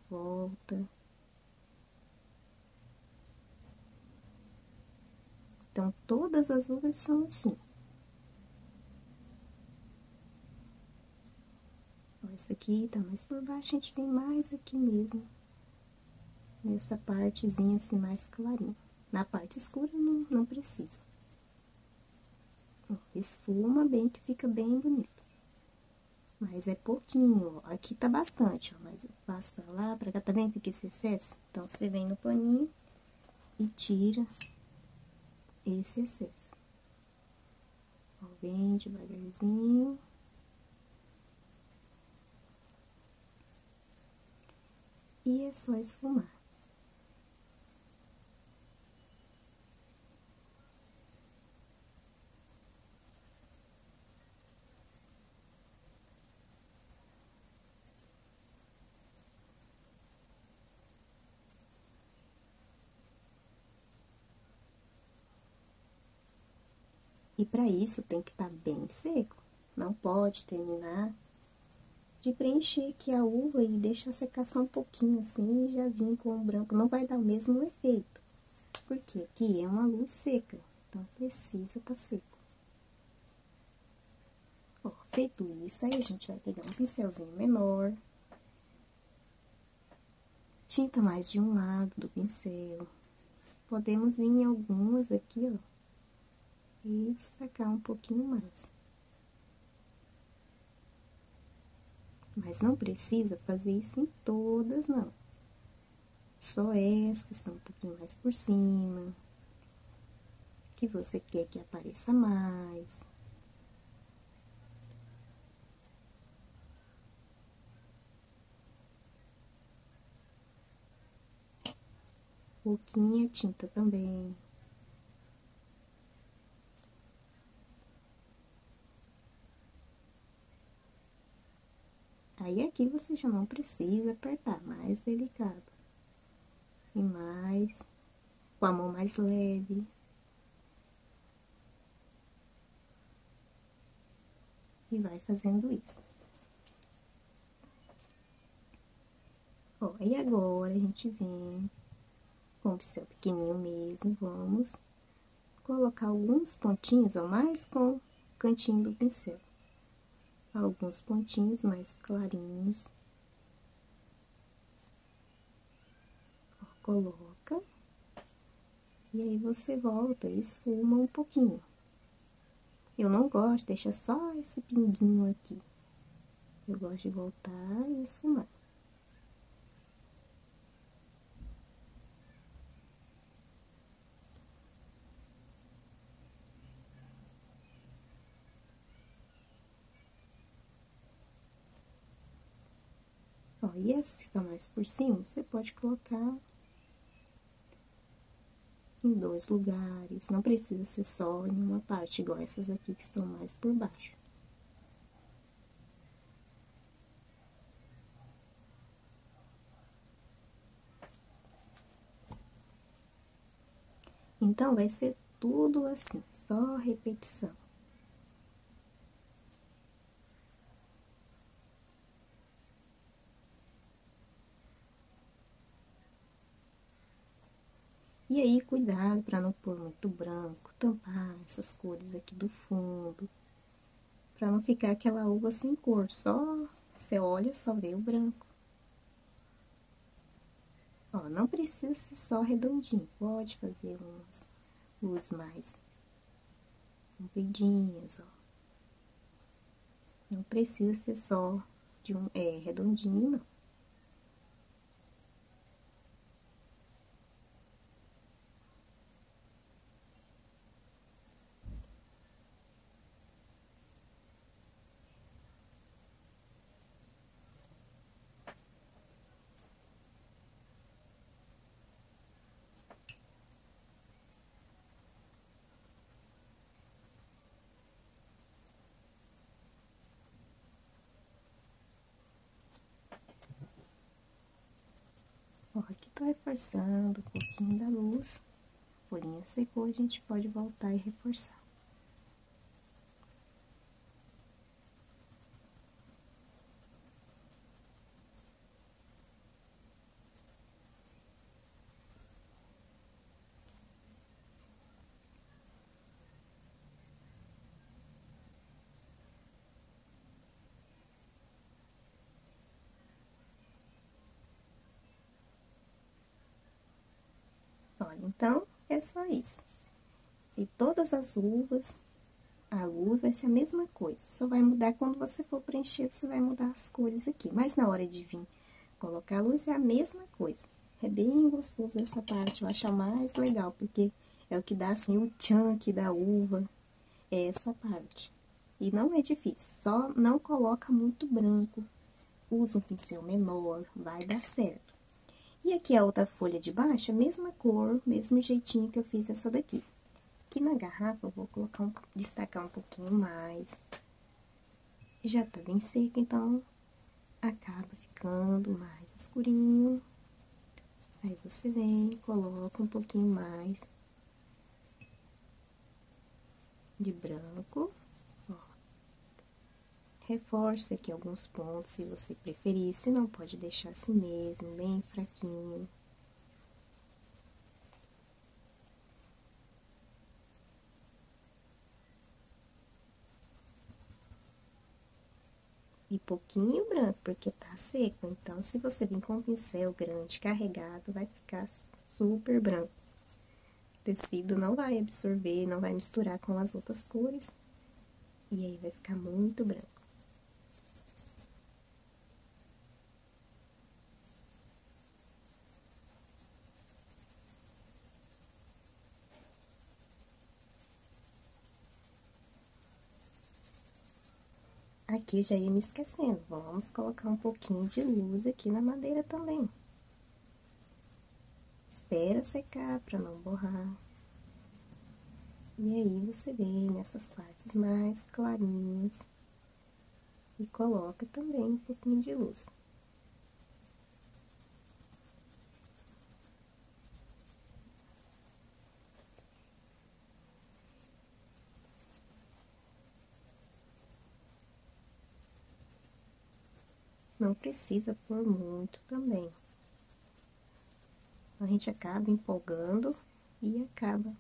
Volta. Então, todas as uvas são assim. Ó, essa aqui tá mais por baixo, a gente vem mais aqui mesmo. Nessa partezinha assim, mais clarinha. Na parte escura, não precisa. Ó, esfuma bem, que fica bem bonito. Mas é pouquinho, ó. Aqui tá bastante, ó. Mas eu passo pra lá, pra cá, tá vendo? Fica esse excesso. Então, você vem no paninho e tira esse excesso. Ó, bem devagarzinho. E é só esfumar. E para isso tem que estar bem seco. Não pode terminar de preencher aqui a uva e deixar secar só um pouquinho assim e já vir com o branco. Não vai dar o mesmo efeito, porque aqui é uma luz seca, então precisa estar seco. Ó, feito isso, aí a gente vai pegar um pincelzinho menor, tinta mais de um lado do pincel. Podemos vir em algumas aqui, ó, e destacar um pouquinho mais. Mas não precisa fazer isso em todas, não. Só essas que estão um pouquinho mais por cima, que você quer que apareça mais. Pouquinha tinta também. Aí, aqui você já não precisa apertar, mais delicado. E mais, com a mão mais leve. E vai fazendo isso. Ó, e agora a gente vem com o pincel pequenininho mesmo, vamos colocar alguns pontinhos, ó, mais com o cantinho do pincel. Alguns pontinhos mais clarinhos. Ó, coloca. E aí, você volta e esfuma um pouquinho. Eu não gosto, deixa só esse pinguinho aqui. Eu gosto de voltar e esfumar. Ó, e essa que tá mais por cima, você pode colocar em 2 lugares. Não precisa ser só em uma parte, igual essas aqui que estão mais por baixo. Então, vai ser tudo assim, só repetição. E aí, cuidado para não pôr muito branco, tampar essas cores aqui do fundo, para não ficar aquela uva sem cor, só você olha, só vê o branco. Ó, não precisa ser só redondinho, pode fazer umas luzes mais compridinhas, ó. Não precisa ser só de redondinho, não. Ó, aqui tô reforçando um pouquinho da luz. A folhinha secou, a gente pode voltar e reforçar. Olha, então, é só isso. E todas as uvas, a luz vai ser a mesma coisa. Só vai mudar quando você for preencher, você vai mudar as cores aqui. Mas na hora de vir colocar a luz, é a mesma coisa. É bem gostoso essa parte, eu acho a mais legal, porque é o que dá, assim, o tchan aqui da uva. É essa parte. E não é difícil, só não coloca muito branco. Usa um pincel menor, vai dar certo. E aqui a outra folha de baixo, a mesma cor, mesmo jeitinho que eu fiz essa daqui. Aqui na garrafa eu vou colocar destacar um pouquinho mais. Já tá bem seco, então acaba ficando mais escurinho. Aí você vem, coloca um pouquinho mais de branco. Ó. Reforça aqui alguns pontos, se você preferir. Se não, pode deixar assim mesmo, bem fraquinho. E pouquinho branco, porque tá seco. Então, se você vir com um pincel grande, carregado, vai ficar super branco. O tecido não vai absorver, não vai misturar com as outras cores. E aí, vai ficar muito branco. Aqui, eu já ia me esquecendo. Vamos colocar um pouquinho de luz aqui na madeira também. Espera secar pra não borrar. E aí, você vem nessas partes mais clarinhas e coloca também um pouquinho de luz. Não precisa pôr muito também. A gente acaba empolgando e acaba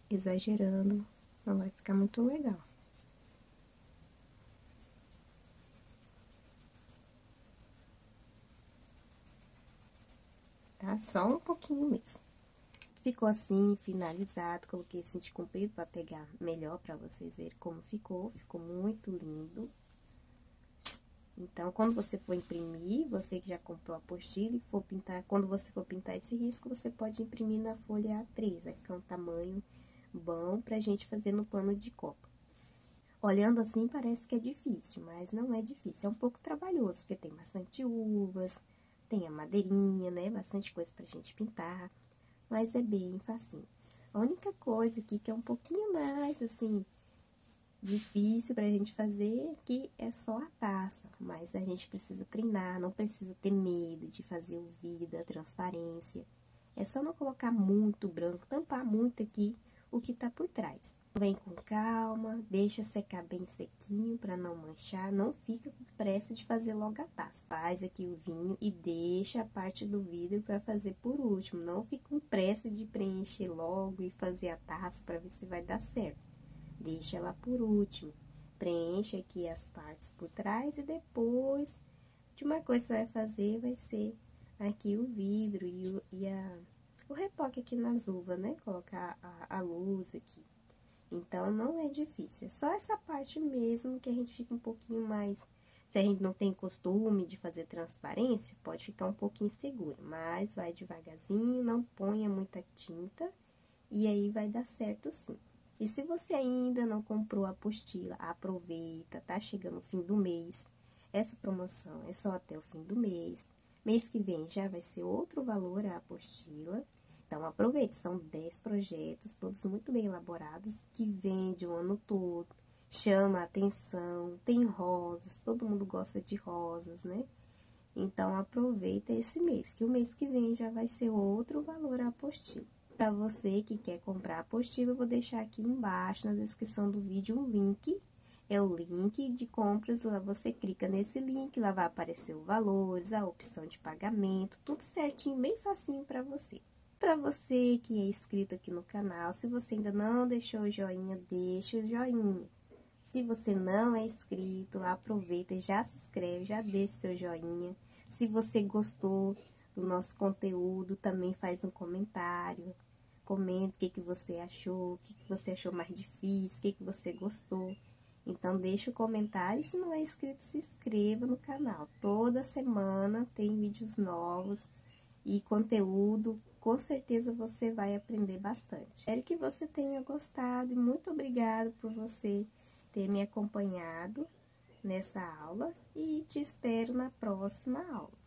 exagerando, não vai ficar muito legal. Tá? Só um pouquinho mesmo. Ficou assim, finalizado, coloquei esse de comprido pra pegar melhor pra vocês verem como ficou. Ficou muito lindo. Então, quando você for imprimir, você que já comprou a apostila e for pintar, quando você for pintar esse risco, você pode imprimir na folha A3, vai ficar um tamanho bom pra gente fazer no pano de copa. Olhando assim, parece que é difícil, mas não é difícil. É um pouco trabalhoso, porque tem bastante uvas, tem a madeirinha, né? Bastante coisa pra gente pintar, mas é bem facinho. A única coisa aqui que é um pouquinho mais, assim, difícil pra gente fazer aqui é só a taça, mas a gente precisa treinar, não precisa ter medo de fazer o vidro, a transparência. É só não colocar muito branco, tampar muito aqui o que tá por trás. Vem com calma, deixa secar bem sequinho para não manchar, não fica com pressa de fazer logo a taça. Faz aqui o vinho e deixa a parte do vidro para fazer por último, não fica com pressa de preencher logo e fazer a taça para ver se vai dar certo. Deixa ela por último, preenche aqui as partes por trás e depois, a última coisa que você vai fazer vai ser aqui o vidro o retoque aqui nas uvas, né? Colocar a luz aqui. Então, não é difícil. É só essa parte mesmo que a gente fica um pouquinho mais... Se a gente não tem costume de fazer transparência, pode ficar um pouquinho seguro. Mas vai devagarzinho, não ponha muita tinta e aí vai dar certo sim. E se você ainda não comprou a apostila, aproveita, tá chegando o fim do mês. Essa promoção é só até o fim do mês. Mês que vem já vai ser outro valor a apostila. Então, aproveite, são 10 projetos, todos muito bem elaborados, que vende o ano todo, chama a atenção, tem rosas, todo mundo gosta de rosas, né? Então, aproveita esse mês, que o mês que vem já vai ser outro valor a apostila. Para você que quer comprar a apostila, eu vou deixar aqui embaixo na descrição do vídeo um link. É o link de compras, lá você clica nesse link, lá vai aparecer os valores, a opção de pagamento, tudo certinho, bem facinho para você. Para você que é inscrito aqui no canal, se você ainda não deixou o joinha, deixa o joinha. Se você não é inscrito, aproveita e já se inscreve, já deixa o seu joinha. Se você gostou do nosso conteúdo, também faz um comentário. Comenta o que você achou, o que você achou mais difícil, o que você gostou. Então, deixa o comentário e se não é inscrito, se inscreva no canal. Toda semana tem vídeos novos e conteúdo, com certeza você vai aprender bastante. Espero que você tenha gostado e muito obrigada por você ter me acompanhado nessa aula e te espero na próxima aula.